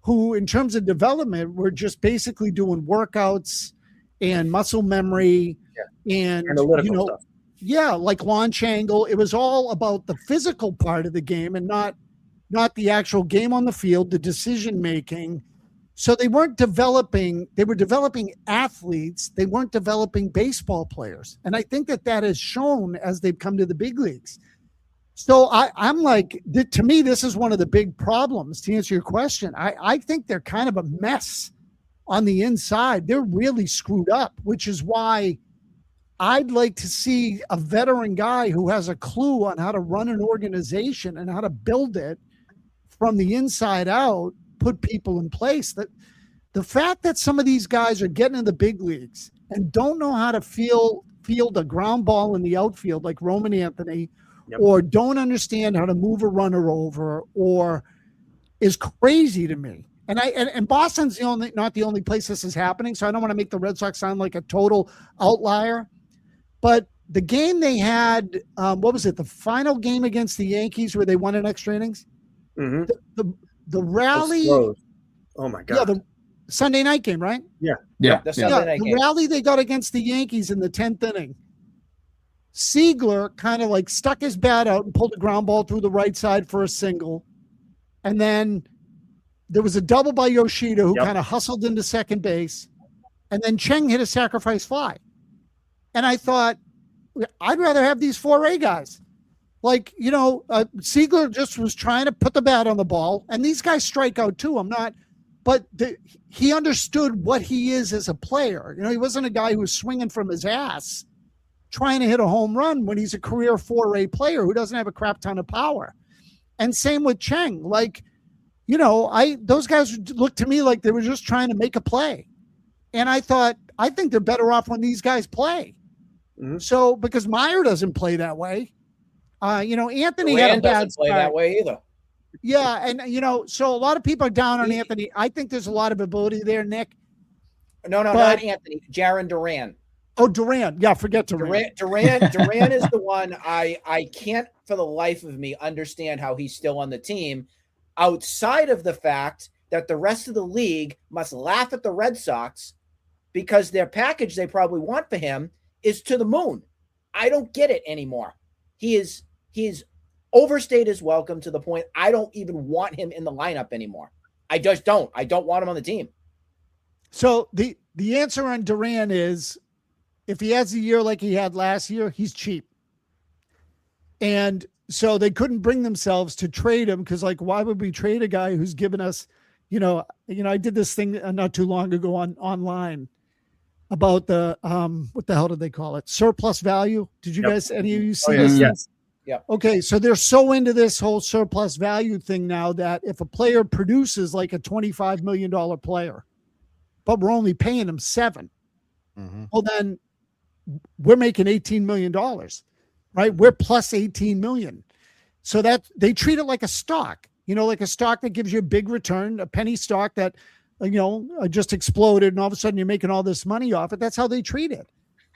who, in terms of development, were just basically doing workouts and muscle memory and analytical stuff. Yeah, like launch angle. It was all about the physical part of the game and not the actual game on the field, the decision making. So they weren't developing, they were developing athletes. They weren't developing baseball players. And I think that has shown as they've come to the big leagues. So I'm like, to me, this is one of the big problems, to answer your question. I think they're kind of a mess on the inside. They're really screwed up, which is why I'd like to see a veteran guy who has a clue on how to run an organization and how to build it from the inside out, put people in place. That the fact that some of these guys are getting in the big leagues and don't know how to field a ground ball in the outfield like Roman Anthony, or don't understand how to move a runner over, or is crazy to me. And Boston's not the only place this is happening. So I don't want to make the Red Sox sound like a total outlier. But the game they had, what was it? The final game against the Yankees where they won in extra innings. Mm-hmm. The rally. Oh my God. Yeah, the Sunday night game, right? Yeah. The rally they got against the Yankees in the 10th inning. Siegler kind of like stuck his bat out and pulled a ground ball through the right side for a single. And then there was a double by Yoshida who kind of hustled into second base. And then Cheng hit a sacrifice fly. And I thought, I'd rather have these 4A guys. Like, Siegler just was trying to put the bat on the ball. And these guys strike out too. But he understood what he is as a player. He wasn't a guy who was swinging from his ass trying to hit a home run when he's a career 4A player who doesn't have a crap ton of power. And same with Cheng. Like, those guys looked to me like they were just trying to make a play. And I thought, I think they're better off when these guys play. Mm-hmm. So, because Mayer doesn't play that way. Anthony Duran had a bad doesn't play that way either. Yeah, and so a lot of people are down on Anthony. I think there's a lot of ability there, Nick. No, not Anthony. Jarren Duran. Oh, Duran. Yeah, forget Duran. Duran is the one I can't for the life of me understand how he's still on the team, outside of the fact that the rest of the league must laugh at the Red Sox because their package they probably want for him is to the moon. I don't get it anymore. He is overstayed his welcome to the point I don't even want him in the lineup anymore. I just don't. I don't want him on the team. So the answer on Duran is, if he has a year like he had last year, he's cheap. And so they couldn't bring themselves to trade him because, like, why would we trade a guy who's given us, I did this thing not too long ago online about the, what the hell did they call it? Surplus value. Did you guys, any of you see this? Yes. Yeah. Okay. So they're so into this whole surplus value thing now that if a player produces like a $25 million player, but we're only paying him $7 million, well, then we're making $18 million, right? We're plus 18 million. So that they treat it like a stock. like a stock that gives you a big return, a penny stock that, just exploded and all of a sudden you're making all this money off it. That's how they treat it.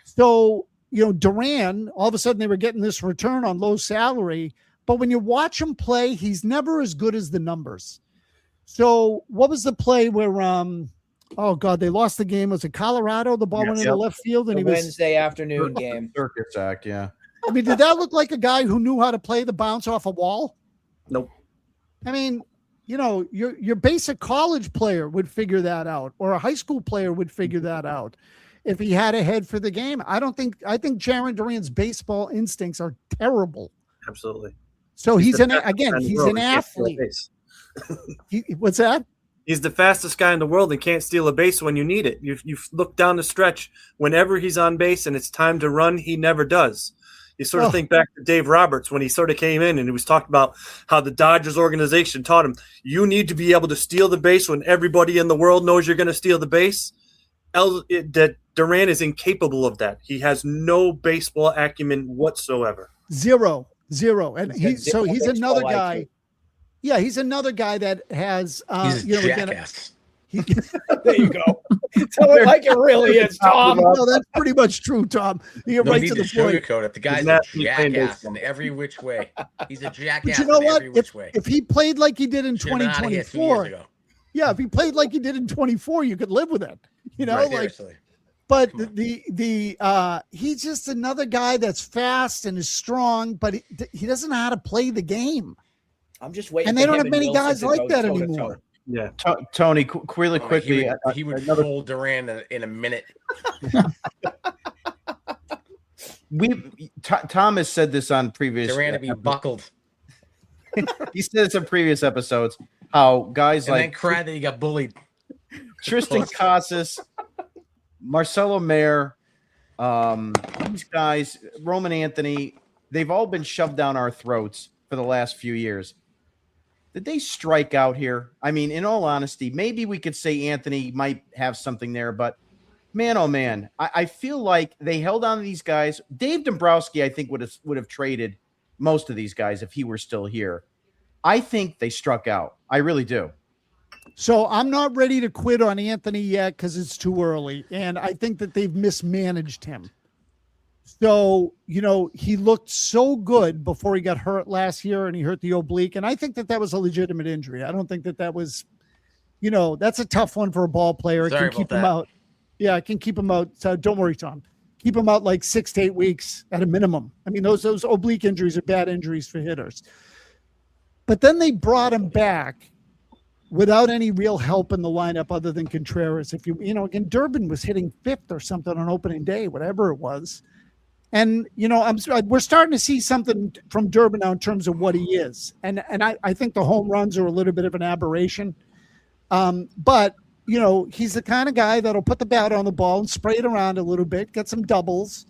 So, Duran, all of a sudden they were getting this return on low salary, but when you watch him play, he's never as good as the numbers. So what was the play where, they lost the game. Was it Colorado? The ball went into left field and the Wednesday afternoon game. Circus act, yeah. I mean, did that look like a guy who knew how to play the bounce off a wall? Nope. I mean, your basic college player would figure that out, or a high school player would figure that out if he had a head for the game. I think Jarren Duran's baseball instincts are terrible. Absolutely. So he's an athlete. What's that? He's the fastest guy in the world and can't steal a base when you need it. You look down the stretch, whenever he's on base and it's time to run, he never does. You sort of think back to Dave Roberts when he sort of came in and he was talking about how the Dodgers organization taught him, you need to be able to steal the base when everybody in the world knows you're going to steal the base. That Duran is incapable of that. He has no baseball acumen whatsoever. Zero. And he's another guy. IQ. Yeah, he's another guy that has he's a jackass. There you go. Tell it like it really is, Tom. No, that's pretty much true, Tom. You're right to the point. Sugarcoat it. The guy's a jackass in every which way. He's a jackass in every which way. If he played like he did in 2024, if he played like he did in 24, you could live with it. Seriously. But he's just another guy that's fast and is strong, but he doesn't know how to play the game. I'm just waiting. And they don't have many guys like that anymore. Yeah, Tony, really quickly, he would pull Duran in a minute. Tom has said this on previous. Duran to be buckled. He said this in previous episodes. How guys and then cried that he got bullied. Triston Casas, Marcelo Mayer, these guys, Roman Anthony, they've all been shoved down our throats for the last few years. Did they strike out here? I mean, in all honesty, maybe we could say Anthony might have something there, but man, oh man, I feel like they held on to these guys. Dave Dombrowski, I think, would have traded most of these guys if he were still here. I think they struck out. I really do. So I'm not ready to quit on Anthony yet because it's too early, and I think that they've mismanaged him. So, he looked so good before he got hurt last year and he hurt the oblique. And I think that was a legitimate injury. I don't think that was, that's a tough one for a ball player. It can keep him out. Yeah, it can keep him out. So don't worry, Tom. Keep him out like 6 to 8 weeks at a minimum. I mean, those oblique injuries are bad injuries for hitters. But then they brought him back without any real help in the lineup other than Contreras. If again, Durbin was hitting 5th or something on opening day, whatever it was. And, we're starting to see something from Durbin now in terms of what he is. And I think the home runs are a little bit of an aberration. But, he's the kind of guy that'll put the bat on the ball and spray it around a little bit, get some doubles,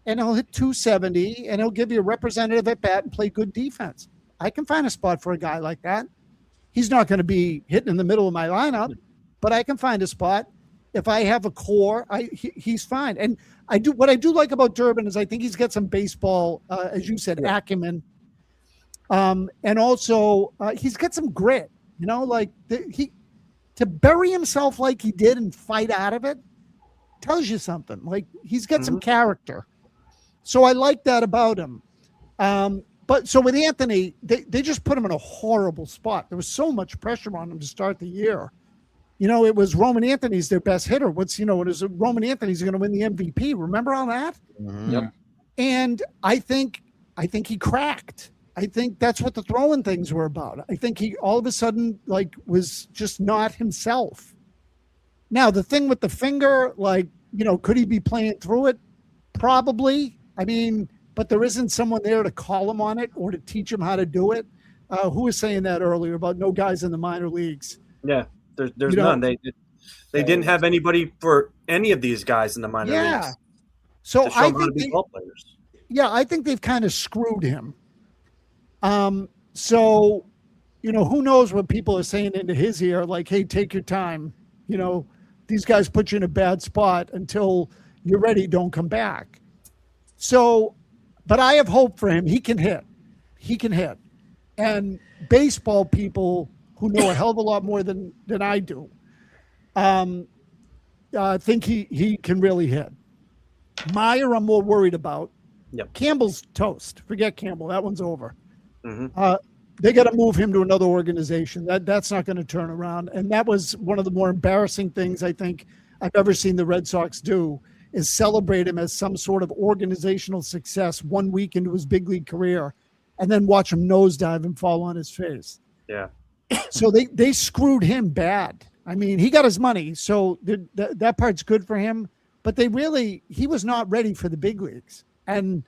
and he'll hit 270, and he'll give you a representative at bat and play good defense. I can find a spot for a guy like that. He's not going to be hitting in the middle of my lineup, but I can find a spot. If I have a core, he's fine. And what I do like about Durbin is I think he's got some baseball, as you said, acumen. And also he's got some grit, to bury himself like he did and fight out of it tells you something. Like he's got some character. So I like that about him. But so with Anthony, they just put him in a horrible spot. There was so much pressure on him to start the year. It was Roman Anthony's their best hitter. It was Roman Anthony's going to win the MVP. Remember all that? Mm-hmm. Yep. And I think he cracked. I think that's what the throwing things were about. I think he all of a sudden was just not himself. Now the thing with the finger, could he be playing through it? Probably. I mean, but there isn't someone there to call him on it or to teach him how to do it. Who was saying that earlier about no guys in the minor leagues? Yeah. There's none. They didn't have anybody for any of these guys in the minor leagues. So I think they've kind of screwed him. So, who knows what people are saying into his ear, like, hey, take your time. These guys put you in a bad spot until you're ready. Don't come back. So, but I have hope for him. He can hit. And baseball people who know a hell of a lot more than I do, think he can really hit. Mayer, I'm more worried about. Yep. Campbell's toast. Forget Campbell. That one's over. Mm-hmm. They got to move him to another organization. That's not going to turn around. And that was one of the more embarrassing things I think I've ever seen the Red Sox do, is celebrate him as some sort of organizational success 1 week into his big league career, and then watch him nosedive and fall on his face. Yeah. So they screwed him bad. I mean, he got his money, so that part's good for him. But he was not ready for the big leagues. And,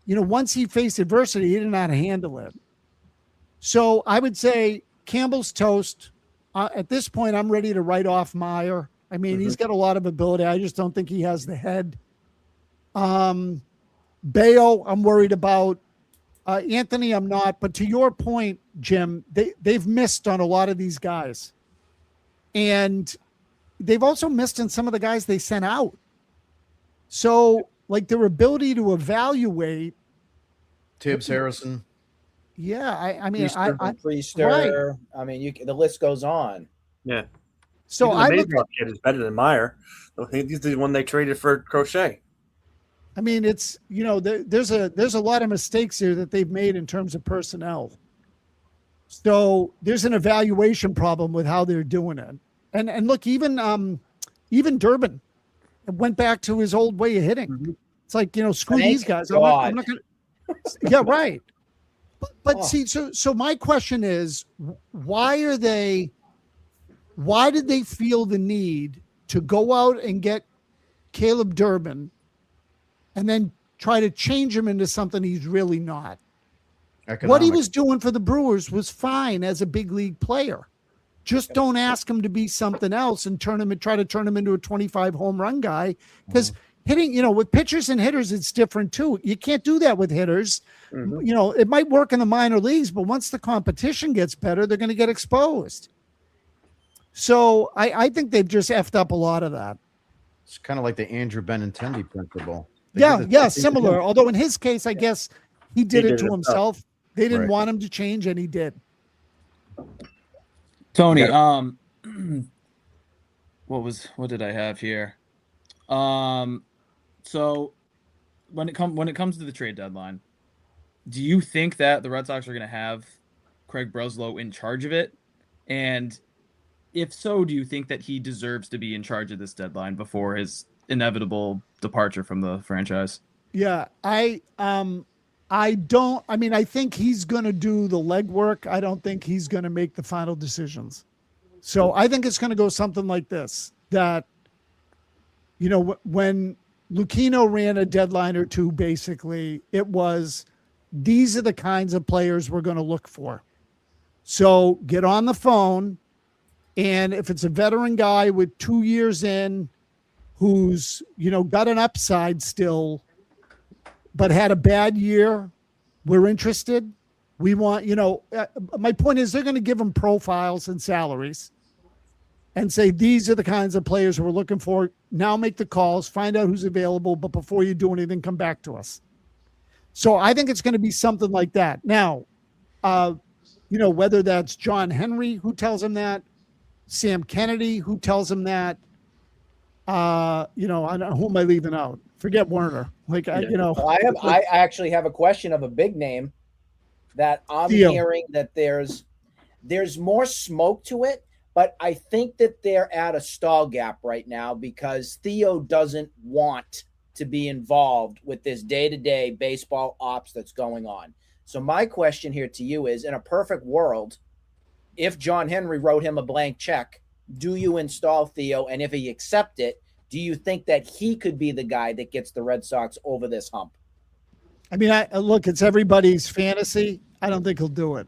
once he faced adversity, he didn't know how to handle it. So I would say Campbell's toast. At this point, I'm ready to write off Mayer. I mean, he's got a lot of ability. I just don't think he has the head. Bayo, I'm worried about. Anthony, I'm not. But to your point, Jim, they've missed on a lot of these guys. And they've also missed on some of the guys they sent out. So, like, their ability to evaluate. Tibbs, Harrison. Yeah, I mean, Priester. Right. I mean, the list goes on. Yeah. So Even I the look Mazz kid is better than Mayer. He's the one they traded for Crochet. I mean, it's, there's a lot of mistakes here that they've made in terms of personnel. So there's an evaluation problem with how they're doing it. And look, even Durbin went back to his old way of hitting. Mm-hmm. It's like, screw these guys. I'm not going to. Yeah, right. But see, so my question is, why did they feel the need to go out and get Caleb Durbin and then try to change him into something he's really not? What he was doing for the Brewers was fine as a big league player. Just don't ask him to be something else and try to turn him into a 25 home run guy. Because hitting, with pitchers and hitters, it's different too. You can't do that with hitters. Mm-hmm. It might work in the minor leagues, but once the competition gets better, they're going to get exposed. So I think they've just effed up a lot of that. It's kind of like the Andrew Benintendi principle. Similar. Although in his case, I guess he did it to himself. They didn't want him to change, and he did. Tony, what did I have here? So when it comes to the trade deadline, do you think that the Red Sox are going to have Craig Breslow in charge of it? And if so, do you think that he deserves to be in charge of this deadline before his inevitable departure from the franchise? Yeah, I don't. I mean, I think he's going to do the legwork. I don't think he's going to make the final decisions. So I think it's going to go something like this, that, when Lucchino ran a deadline or two, basically, it was, these are the kinds of players we're going to look for. So get on the phone, and if it's a veteran guy with 2 years in who's, got an upside still, but had a bad year, we're interested. We want, my point is they're going to give them profiles and salaries and say, these are the kinds of players we're looking for. Now make the calls, find out who's available, but before you do anything, come back to us. So I think it's going to be something like that. Now, whether that's John Henry who tells him that, Sam Kennedy who tells him that, who am I leaving out? Forget Werner. I actually have a question of a big name that I'm hearing that there's more smoke to it, but I think that they're at a stall gap right now because Theo doesn't want to be involved with this day-to-day baseball ops that's going on. So my question here to you is, in a perfect world, if John Henry wrote him a blank check, do you install Theo? And if he accepts it, do you think that he could be the guy that gets the Red Sox over this hump? I mean, look, it's everybody's fantasy. I don't think he'll do it.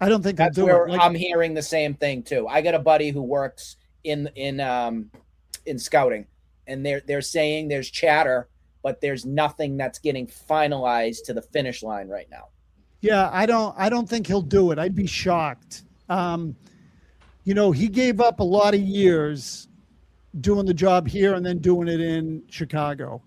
I don't think that's he'll do where it. I'm hearing the same thing too. I got a buddy who works in scouting, and they're saying there's chatter, but there's nothing that's getting finalized to the finish line right now. Yeah, I don't think he'll do it. I'd be shocked. He gave up a lot of years doing the job here and then doing it in Chicago.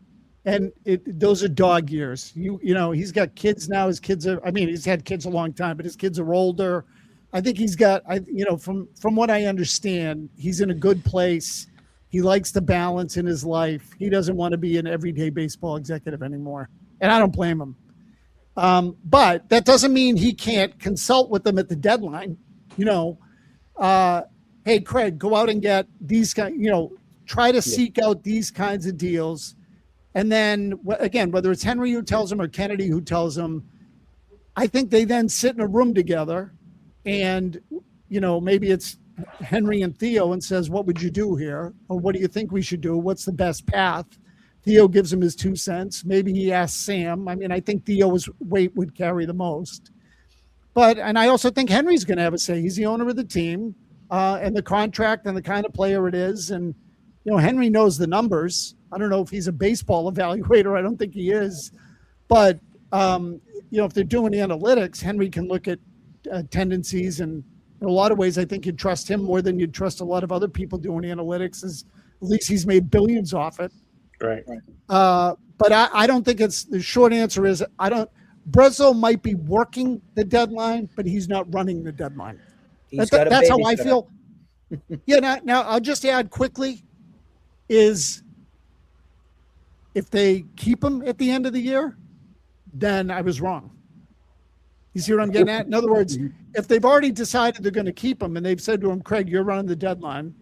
And those are dog years. You know, he's got kids now. His kids are, I mean, he's had kids a long time, but his kids are older. I think he's got, you know, from what I understand, he's in a good place. He likes the balance in his life. He doesn't want to be an everyday baseball executive anymore. And I don't blame him. But that doesn't mean he can't consult with them at the deadline. You know, hey, Craig, go out and get these guys, you know, try to seek out these kinds of deals. And then, again, whether it's Henry who tells him or Kennedy who tells him, I think they then sit in a room together and, you know, maybe it's Henry and Theo and says, what would you do here? Or what do you think we should do? What's the best path? Theo gives him his 2 cents. Maybe he asks Sam. I mean, I think Theo's weight would carry the most. But, and I also think Henry's going to have a say. He's the owner of the team and the contract and the kind of player it is. And, you know, Henry knows the numbers. I don't know if he's a baseball evaluator. I don't think he is. But, you know, if they're doing analytics, Henry can look at tendencies. And in a lot of ways, I think you'd trust him more than you'd trust a lot of other people doing analytics. At least he's made billions off it. Right. But I don't think it's, the short answer is Breslow might be working the deadline, but he's not running the deadline. That's how I feel. Yeah. Now I'll just add quickly is if they keep him at the end of the year, then I was wrong. You see what I'm getting at? In other words, if they've already decided they're going to keep him and they've said to him, Craig, you're running the deadline,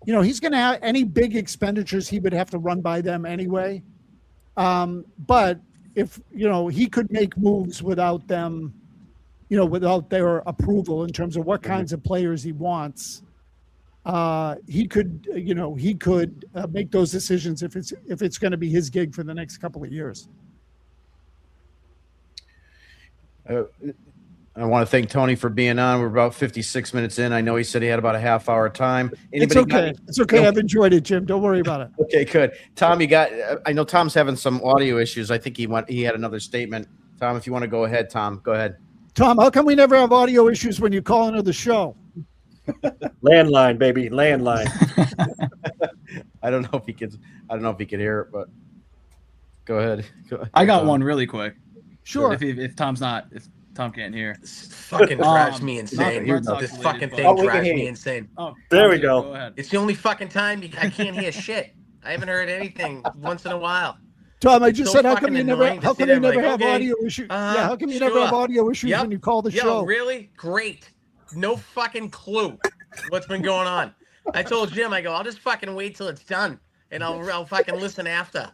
you know, he's going to have any big expenditures he would have to run by them anyway. But if, you know, he could make moves without them, you know, without their approval in terms of what kinds of players he wants, he could, you know, make those decisions if it's going to be his gig for the next couple of years. I want to thank Tony for being on. We're about 56 minutes in. I know he said he had about a half hour time. It's okay. It's okay. I've enjoyed it, Jim. Don't worry about it. Okay, good. Tom, I know Tom's having some audio issues. I think he had another statement. Tom, if you want to go ahead, Tom, go ahead. Tom, how come we never have audio issues when you call into the show? Landline, baby. Landline. I don't know if he could hear it, but go ahead. I got one really quick. Sure. If Tom can't hear. This fucking drives me insane. This fucking thing drives me insane. Oh, there we go. Go ahead. It's the only fucking time I can't hear shit. I haven't heard anything once in a while. Tom, I just said, how come you never have audio issues? Yeah, how come you never have audio issues when you call the show? Really? Great. No fucking clue what's been going on. I told Jim, I go, I'll just fucking wait till it's done, and I'll fucking listen after.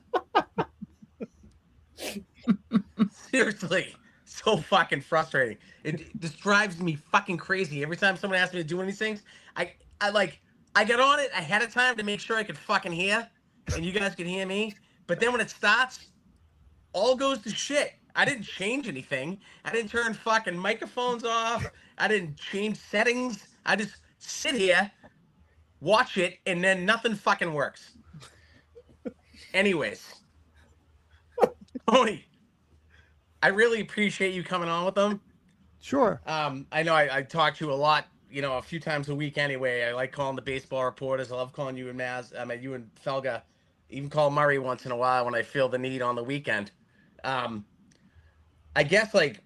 Seriously. So fucking frustrating. This drives me fucking crazy. Every time someone asks me to do any things, I get on it ahead of time to make sure I could fucking hear, and you guys can hear me. But then when it starts, all goes to shit. I didn't change anything. I didn't turn fucking microphones off. I didn't change settings. I just sit here, watch it, and then nothing fucking works. Anyways, Tony, I really appreciate you coming on with them. Sure. I know I talk to you a lot, you know, a few times a week anyway. I like calling the baseball reporters. I love calling you and Mazz. I mean, you and Felga. Even call Murray once in a while when I feel the need on the weekend. I guess, like,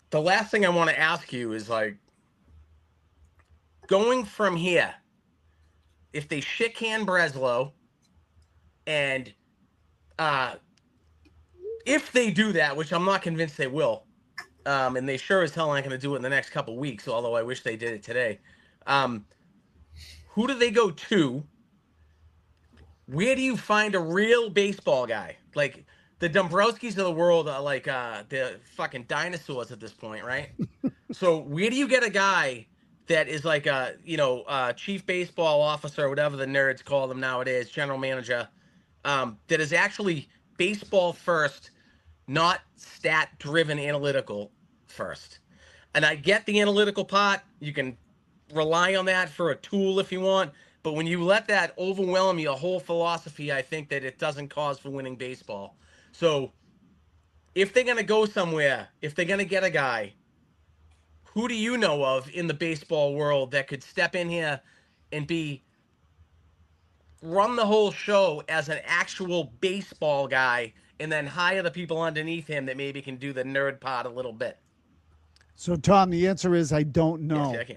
the last thing I want to ask you is, like, going from here, if they shit can Breslow, and if they do that, which I'm not convinced they will, and they sure as hell aren't going to do it in the next couple weeks, although I wish they did it today, who do they go to? Where do you find a real baseball guy? Like, the Dombrowskis of the world are like the fucking dinosaurs at this point, right? So where do you get a guy that is like a, you know, chief baseball officer, whatever the nerds call them nowadays, general manager, that is actually baseball first, not stat-driven analytical first? And I get the analytical part. You can rely on that for a tool if you want. But when you let that overwhelm your whole philosophy, I think that it doesn't cause for winning baseball. So if they're going to go somewhere, if they're going to get a guy, who do you know of in the baseball world that could step in here and run the whole show as an actual baseball guy and then hire the people underneath him that maybe can do the nerd part a little bit. So, Tom, the answer is I don't know. Yes,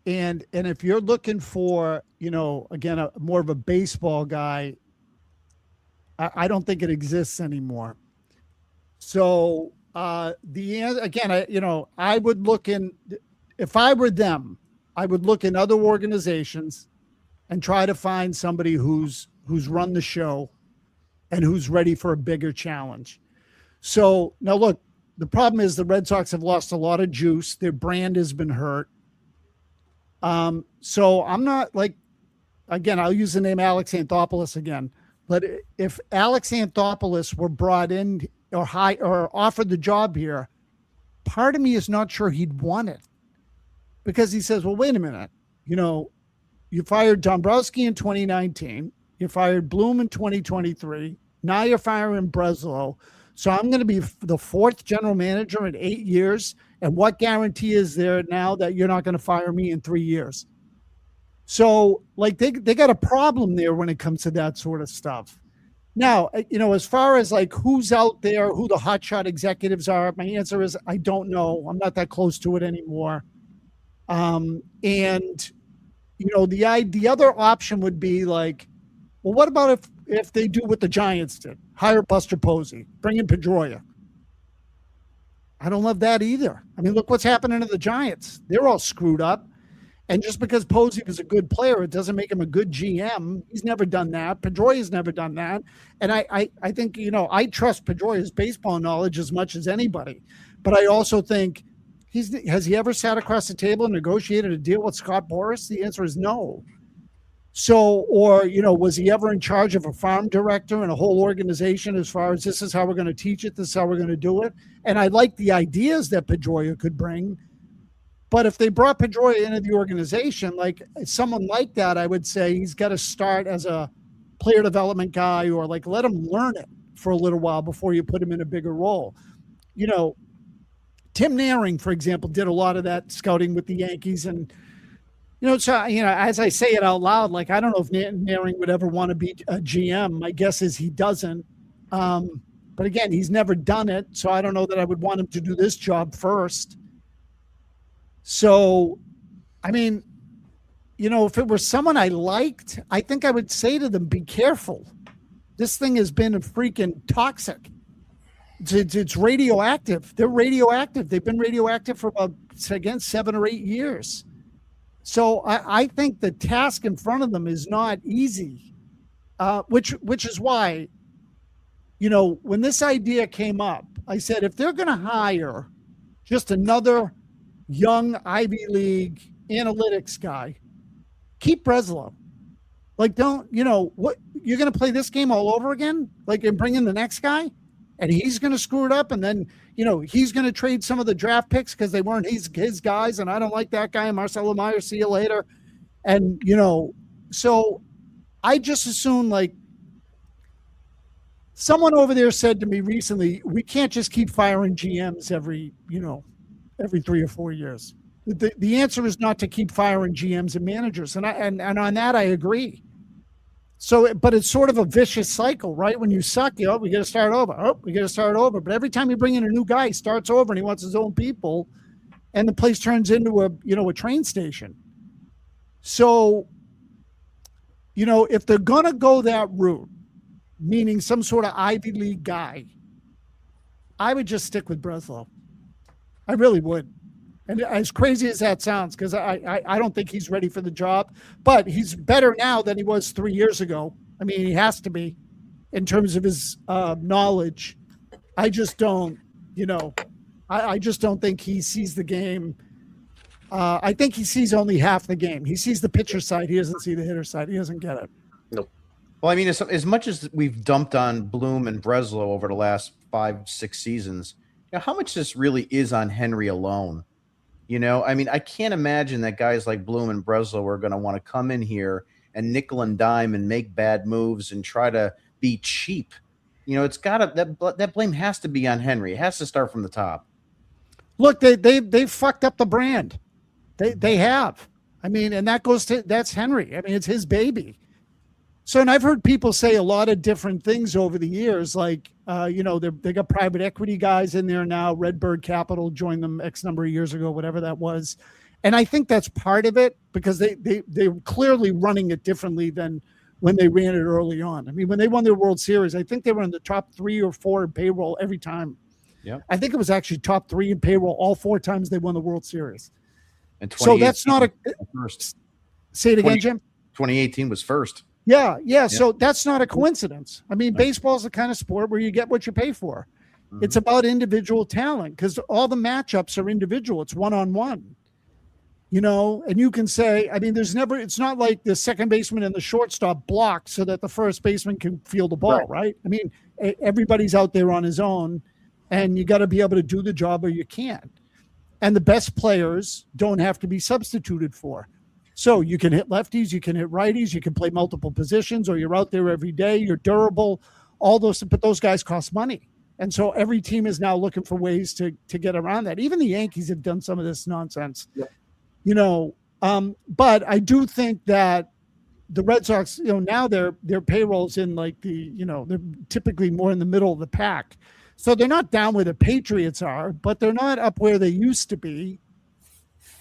and if you're looking for, again, more of a baseball guy, I don't think it exists anymore. So I would look in, if I were them, I would look in other organizations and try to find somebody who's run the show and who's ready for a bigger challenge. So now look, the problem is the Red Sox have lost a lot of juice. Their brand has been hurt. So I'm not again, I'll use the name Alex Anthopoulos again, but if Alex Anthopoulos were brought in or offered the job here, part of me is not sure he'd want it, because he says, well, wait a minute, you fired Dombrowski in 2019, you fired Bloom in 2023, now you're firing Breslow. So I'm going to be the fourth general manager in 8 years. And what guarantee is there now that you're not going to fire me in 3 years? So they got a problem there when it comes to that sort of stuff. Now, as far as who's out there, who the hotshot executives are, my answer is I don't know. I'm not that close to it anymore. The other option would be well, what about if they do what the Giants did? Hire Buster Posey, bring in Pedroia. I don't love that either. I mean, look what's happening to the Giants. They're all screwed up. And just because Posey was a good player, it doesn't make him a good GM. He's never done that. Pedroia's never done that. And I think, I trust Pedroia's baseball knowledge as much as anybody. But I also think, has he ever sat across the table and negotiated a deal with Scott Boras? The answer is no. So, was he ever in charge of a farm director and a whole organization as far as this is how we're going to teach it, this is how we're going to do it? And I like the ideas that Pedroia could bring. But if they brought Pedroia into the organization, someone like that, I would say he's got to start as a player development guy, or let him learn it for a little while before you put him in a bigger role. Tim Naring, for example, did a lot of that scouting with the Yankees. And, as I say it out loud, I don't know if Naring would ever want to be a GM. My guess is he doesn't. But again, he's never done it. So I don't know that I would want him to do this job first. So, I mean, if it were someone I liked, I think I would say to them, be careful. This thing has been freaking toxic. It's radioactive. They're radioactive. They've been radioactive for about, 7 or 8 years. So I think the task in front of them is not easy, which is why, when this idea came up, I said, if they're going to hire just another young Ivy League analytics guy, keep Breslow. Don't, what, you're going to play this game all over again? And bring in the next guy? And he's going to screw it up, and then, he's going to trade some of the draft picks because they weren't his guys, and I don't like that guy, Marcelo Mayer, see you later. And, so I just assume, someone over there said to me recently, we can't just keep firing GMs every 3 or 4 years. The answer is not to keep firing GMs and managers. And on that, I agree. So, but it's sort of a vicious cycle, right? When you suck, we got to start over. We got to start over. But every time you bring in a new guy, he starts over and he wants his own people, and the place turns into a train station. So, if they're going to go that route, meaning some sort of Ivy League guy, I would just stick with Breslow. I really would. And as crazy as that sounds, because I don't think he's ready for the job, but he's better now than he was 3 years ago. I mean, he has to be in terms of his knowledge. I just don't, I just don't think he sees the game. I think he sees only half the game. He sees the pitcher side. He doesn't see the hitter side. He doesn't get it. Nope. Well, I mean, as much as we've dumped on Bloom and Breslow over the last 5-6 seasons, how much this really is on Henry alone? I mean, I can't imagine that guys like Bloom and Breslow are going to want to come in here and nickel and dime and make bad moves and try to be cheap. It's got to that blame has to be on Henry. It has to start from the top. Look, they fucked up the brand. They have. I mean, and that's Henry. I mean, it's his baby. So, and I've heard people say a lot of different things over the years, like, they got private equity guys in there now. Redbird Capital joined them X number of years ago, whatever that was. And I think that's part of it because they're clearly running it differently than when they ran it early on. I mean, when they won their World Series, I think they were in the top 3 or 4 in payroll every time. Yeah, I think it was actually top 3 in payroll all 4 times they won the World Series. And so that's not a first. Say it again, Jim. 2018 was first. Yeah. So that's not a coincidence. I mean, baseball's the kind of sport where you get what you pay for. Mm-hmm. It's about individual talent because all the matchups are individual. It's one-on-one. And you can say, I mean, it's not like the second baseman and the shortstop block so that the first baseman can field the ball, right? I mean, everybody's out there on his own, and you got to be able to do the job or you can't. And the best players don't have to be substituted for. So you can hit lefties, you can hit righties, you can play multiple positions, or you're out there every day, you're durable, all those, but those guys cost money. And so every team is now looking for ways to get around that. Even the Yankees have done some of this nonsense, but I do think that the Red Sox, now their payroll's in like they're typically more in the middle of the pack. So they're not down where the Patriots are, but they're not up where they used to be.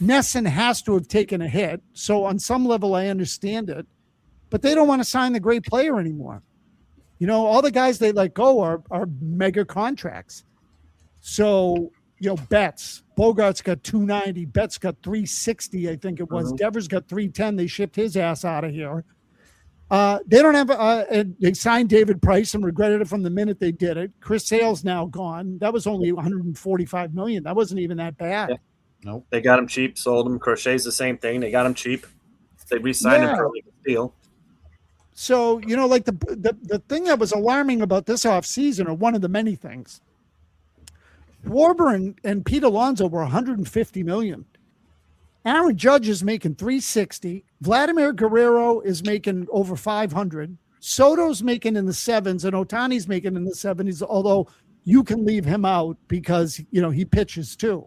Nesson has to have taken a hit. So on some level, I understand it, but they don't want to sign the great player anymore. All the guys they let go are mega contracts. So, Betts, Bogarts got 290, Betts got 360, I think it was. Devers got 310. They shipped his ass out of here. They don't have they signed David Price and regretted it from the minute they did it. Chris Sale's now gone. That was only $145 million. That wasn't even that bad. Yeah. Nope. They got him cheap, sold him. Crochet's the same thing. They got him cheap. They re-signed him for a deal. So, like the thing that was alarming about this offseason, or one of the many things, Warber and Pete Alonso were $150 million. Aaron Judge is making $360. Vladimir Guerrero is making over $500. Soto's making in the 7s, and Ohtani's making in the 70s, although you can leave him out because, he pitches too.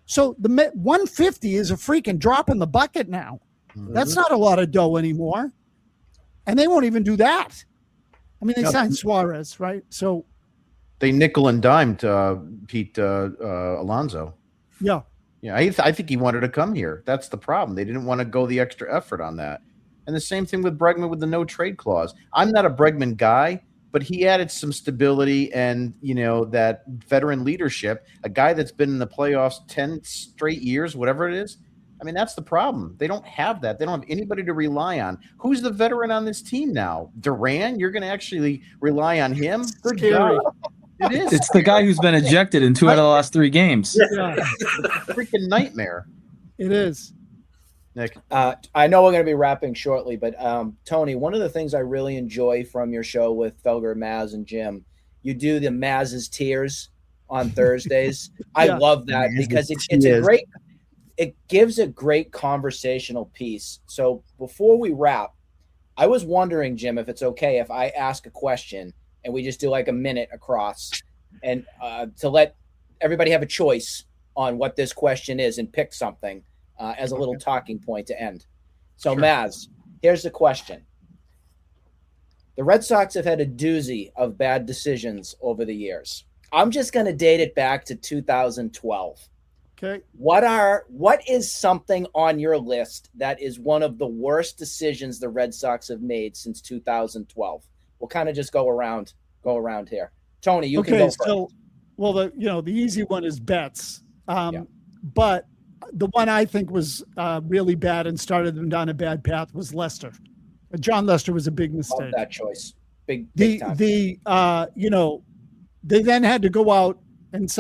So the 150 is a freaking drop in the bucket now. Mm-hmm. That's not a lot of dough anymore. And they won't even do that. I mean, they signed Suarez, right? So they nickel and dimed Pete Alonso. Yeah. Yeah, I think he wanted to come here. That's the problem. They didn't want to go the extra effort on that. And the same thing with Bregman with the no trade clause. I'm not a Bregman guy, but he added some stability and, that veteran leadership, a guy that's been in the playoffs 10 straight years, whatever it is. I mean, that's the problem. They don't have that. They don't have anybody to rely on. Who's the veteran on this team now? Duran? You're going to actually rely on him? Good God. It is. It's the guy who's been ejected in 2 out of the last 3 games. Yeah. Freaking nightmare. It is. Nick. I know we're going to be wrapping shortly, but Tony, one of the things I really enjoy from your show with Felger, Mazz, and Jim, you do the Mazz's Tears on Thursdays. I love that because it gives a great conversational piece. So before we wrap, I was wondering, Jim, if it's okay if I ask a question and we just do like a minute across and to let everybody have a choice on what this question is and pick something as a little talking point to end. So, sure. Mazz, here's the question. The Red Sox have had a doozy of bad decisions over the years. I'm just going to date it back to 2012. Okay. What is something on your list that is one of the worst decisions the Red Sox have made since 2012? We'll kind of just go around here. Tony, you can go first. So, well, the easy one is Betts. But the one I think was really bad and started them down a bad path was Lester. John Lester was a big mistake. Love that choice. Big time. They then had to go out and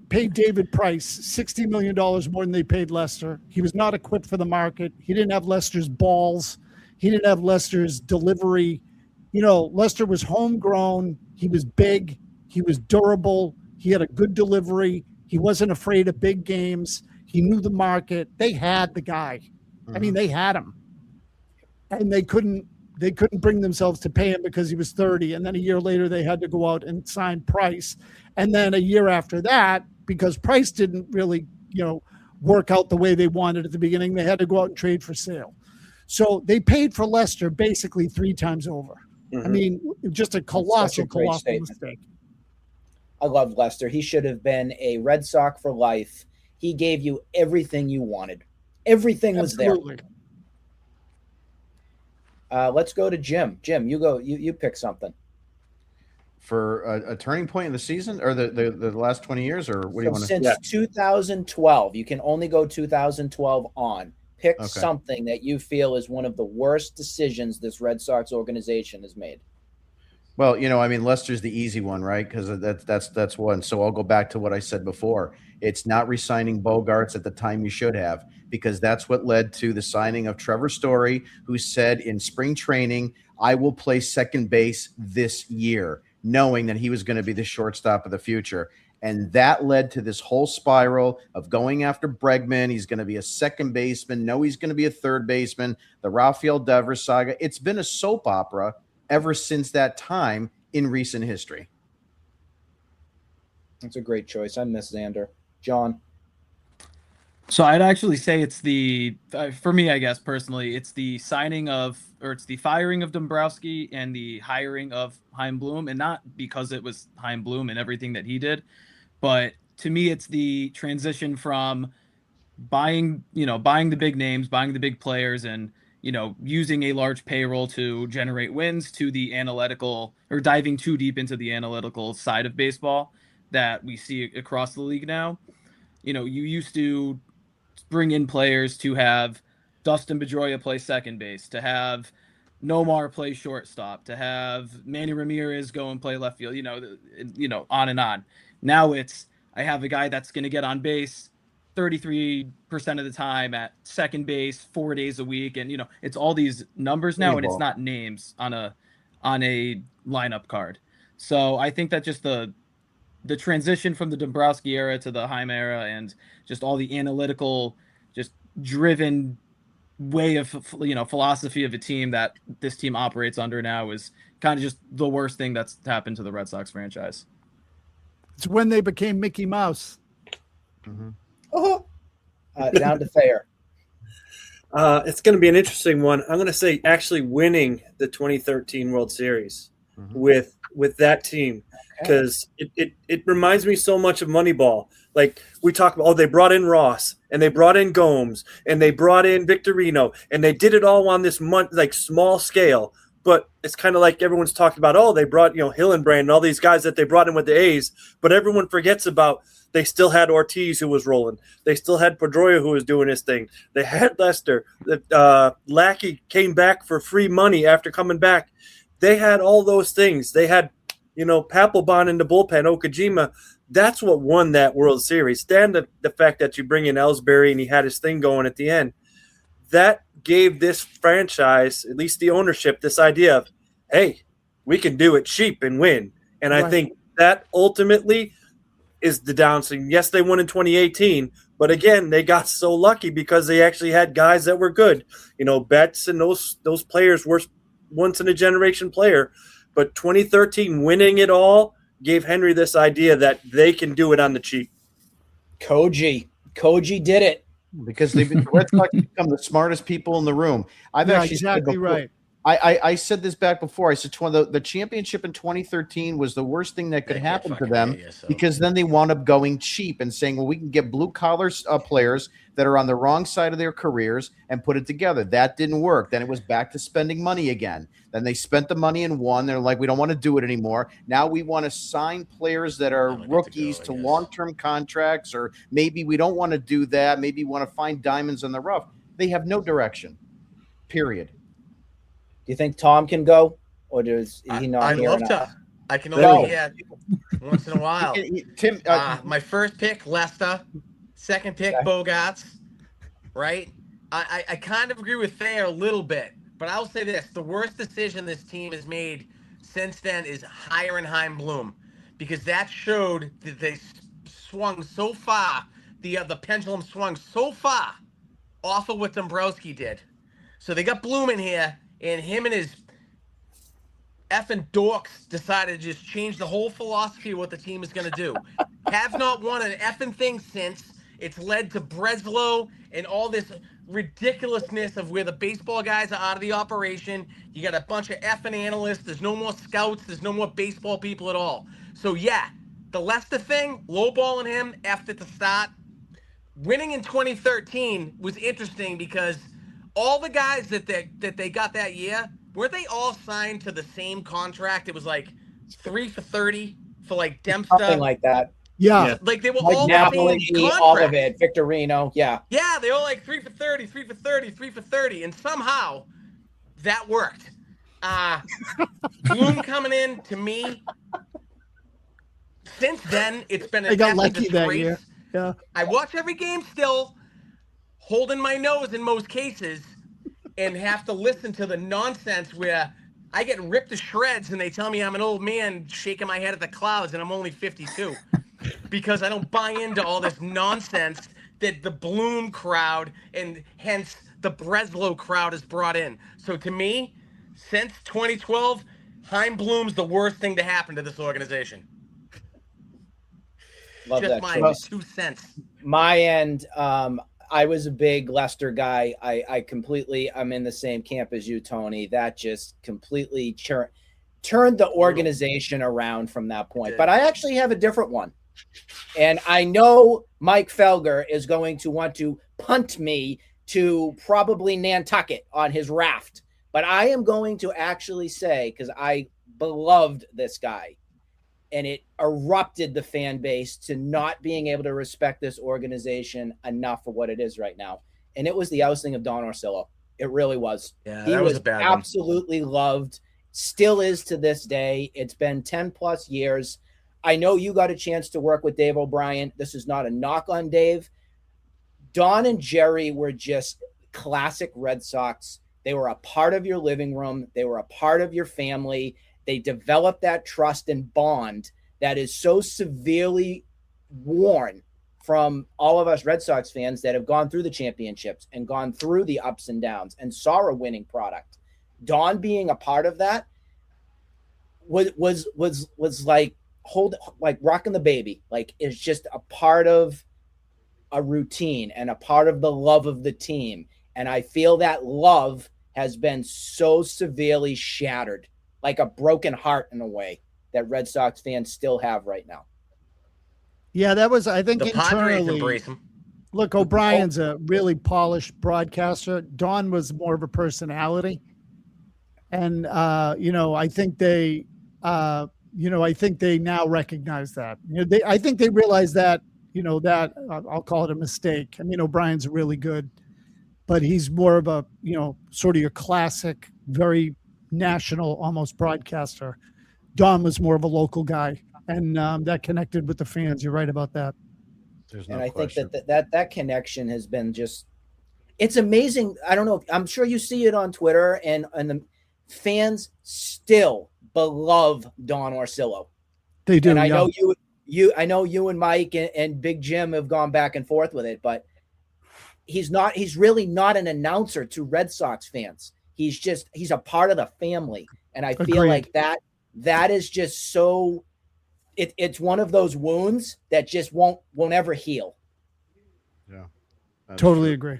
pay David Price $60 million more than they paid Lester. He was not equipped for the market. He didn't have Lester's balls. He didn't have Lester's delivery. Lester was homegrown. He was big. He was durable. He had a good delivery. He wasn't afraid of big games. He knew the market. They had the guy. Mm-hmm. I mean, they had him. And they couldn't bring themselves to pay him because he was 30. And then a year later, they had to go out and sign Price. And then a year after that, because Price didn't really, work out the way they wanted at the beginning, they had to go out and trade for Sale. So they paid for Lester basically 3 times over. I mean, just a colossal mistake. I love Lester. He should have been a Red Sox for life. He gave you everything you wanted. Everything was there. Let's go to Jim. Jim, you go. You pick something. For a turning point in the season or the last 20 years, or what do you want to say? Since 2012, you can only go 2012 on. Pick something that you feel is one of the worst decisions this Red Sox organization has made. Well, I mean, Lester's the easy one, right? Because that's one. So I'll go back to what I said before. It's not re-signing Bogarts at the time you should have, because that's what led to the signing of Trevor Story, who said in spring training, I will play second base this year, knowing that he was going to be the shortstop of the future. And that led to this whole spiral of going after Bregman. He's going to be a second baseman. No, he's going to be a third baseman. The Rafael Devers saga. It's been a soap opera ever since that time in recent history. That's a great choice. I miss Xander. John? So I'd actually say it's for me, I guess, personally, it's the it's the firing of Dombrowski and the hiring of Chaim Bloom, and not because it was Chaim Bloom and everything that he did, but to me, it's the transition from buying the big names, buying the big players, and, using a large payroll to generate wins, to the analytical, or diving too deep into the analytical side of baseball that we see across the league now. You used to bring in players to have Dustin Pedroia play second base, to have Nomar play shortstop, to have Manny Ramirez go and play left field, on and on. Now I have a guy that's going to get on base 33% of the time at second base 4 days a week. And, it's all these numbers now, and it's not names on a lineup card. So I think that just the transition from the Dombrowski era to the Chaim era, and just all the analytical, just driven way of, philosophy of a team that this team operates under now, is kind of just the worst thing that's happened to the Red Sox franchise. It's when they became Mickey Mouse. Mm-hmm. Down to Thayer. It's going to be an interesting one. I'm going to say actually winning the 2013 World Series with that team, because it reminds me so much of Moneyball. Like we talk about, they brought in Ross, and they brought in Gomes, and they brought in Victorino, and they did it all on this small scale. But it's kind of like everyone's talking about, they brought, Hillenbrand and all these guys that they brought in with the A's, but everyone forgets about they still had Ortiz who was rolling. They still had Pedroia who was doing his thing. They had Lester. Lackey came back for free money after coming back. They had all those things. They had, Papelbon in the bullpen, Okajima. That's what won that World Series. Stand the fact that you bring in Ellsbury and he had his thing going at the end. That gave this franchise, at least the ownership, this idea of, hey, we can do it cheap and win. And I think that ultimately is the downside. Yes, they won in 2018, but again, they got so lucky because they actually had guys that were good. Betts and those players were once in a generation player. But 2013 winning it all gave Henry this idea that they can do it on the cheap. Koji did it. Because the Red Sox become the smartest people in the room. Exactly right. I said this back before. I said the championship in 2013 was the worst thing that could happen to them, because then they wound up going cheap and saying, well, we can get blue-collar players that are on the wrong side of their careers and put it together. That didn't work. Then it was back to spending money again. Then they spent the money and won. They're like, we don't want to do it anymore. Now we want to sign players that are rookies to long-term contracts, or maybe we don't want to do that. Maybe we want to find diamonds in the rough. They have no direction, period. Do you think Tom can go, or does he not? I'd love to. I can only once in a while. Tim, my first pick, Lester. Second pick, Bogarts. Right? I kind of agree with Thayer a little bit, but I'll say this: the worst decision this team has made since then is hiring Chaim Bloom, because that showed that they swung so far. The pendulum swung so far off of what Dombrowski did. So they got Bloom in here. And him and his effing dorks decided to just change the whole philosophy of what the team is going to do. Have not won an effing thing since. It's led to Breslow and all this ridiculousness of where the baseball guys are out of the operation. You got a bunch of effing analysts. There's no more scouts. There's no more baseball people at all. So, yeah, the Lester thing, lowballing him after the start. Winning in 2013 was interesting because all the guys that they got that year, weren't they all signed to the same contract? It was like 3 for 30 for like Dempster. Something like that. Yeah. Like they were Like all Napoli, the same contract. all of it. Victorino. Yeah. Yeah, they all like 3 for 30, 3 for 30, 3 for 30. And somehow that worked. Bloom coming in to me. Since then, it's been a They got lucky that year. Yeah. I watch every game still, holding my nose in most cases, and have to listen to the nonsense where I get ripped to shreds and they tell me I'm an old man shaking my head at the clouds and I'm only 52 because I don't buy into all this nonsense that the Bloom crowd and hence the Breslow crowd has brought in. So to me, since 2012, Chaim Bloom's the worst thing to happen to this organization. Love Just that. my 2 cents. My end, I was a big Lester guy. I'm in the same camp as you, Tony. That just completely turned the organization around from that point. But I actually have a different one. And I know Mike Felger is going to want to punt me to probably Nantucket on his raft. But I am going to actually say, because I beloved this guy, and it erupted the fan base to not being able to respect this organization enough for what it is right now. And it was the ousting of Don Orsillo. It really was. Yeah, he that was a bad one. Absolutely loved, still is to this day. It's been 10 plus years. I know you got a chance to work with Dave O'Brien. This is not a knock on Dave. Don and Jerry were just classic Red Sox. They were a part of your living room. They were a part of your family. They developed that trust and bond that is so severely worn from all of us Red Sox fans that have gone through the championships and gone through the ups and downs and saw a winning product. Don being a part of that was like rocking the baby. Like it's just a part of a routine and a part of the love of the team. And I feel that love has been so severely shattered, like a broken heart in a way that Red Sox fans still have right now. Yeah, that was, I think, The Padres internally. embrace him. Look, O'Brien's a really polished broadcaster. Don was more of a personality. And, I think they now recognize that. I think they realize that, that I'll call it a mistake. I mean, O'Brien's really good, but he's more of a, sort of your classic, very national, almost broadcaster. Don was more of a local guy, and that connected with the fans. You're right about that. There's no and I question. think that connection has been just, it's amazing. I don't know. I'm sure you see it on Twitter, and the fans still love Don Orsillo. They do. And I know you and Mike and Big Jim have gone back and forth with it, but he's really not an announcer to Red Sox fans. He's a part of the family. And I feel Agreed. like that is just so, it's one of those wounds that just won't ever heal. Yeah. Totally agree.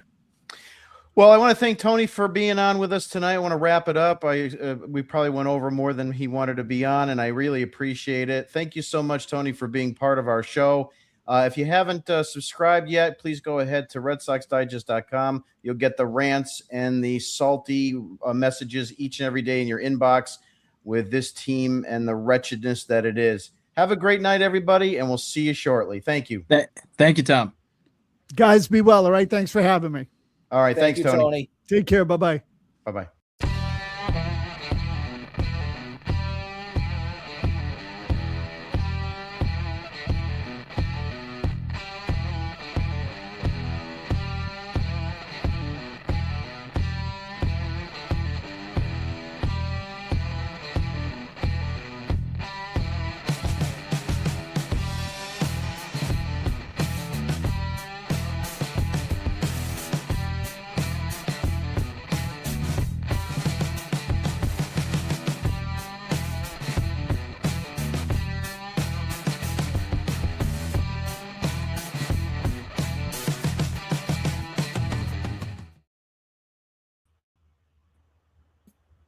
Well, I want to thank Tony for being on with us tonight. I want to wrap it up. We probably went over more than he wanted to be on, and I really appreciate it. Thank you so much, Tony, for being part of our show. If you haven't subscribed yet, please go ahead to RedSoxDigest.com. You'll get the rants and the salty messages each and every day in your inbox with this team and the wretchedness that it is. Have a great night, everybody, and we'll see you shortly. Thank you. Thank you, Tom. Guys, be well. All right. Thanks for having me. All right. Thank Thanks, you, Tony. Take care. Bye-bye. Bye-bye.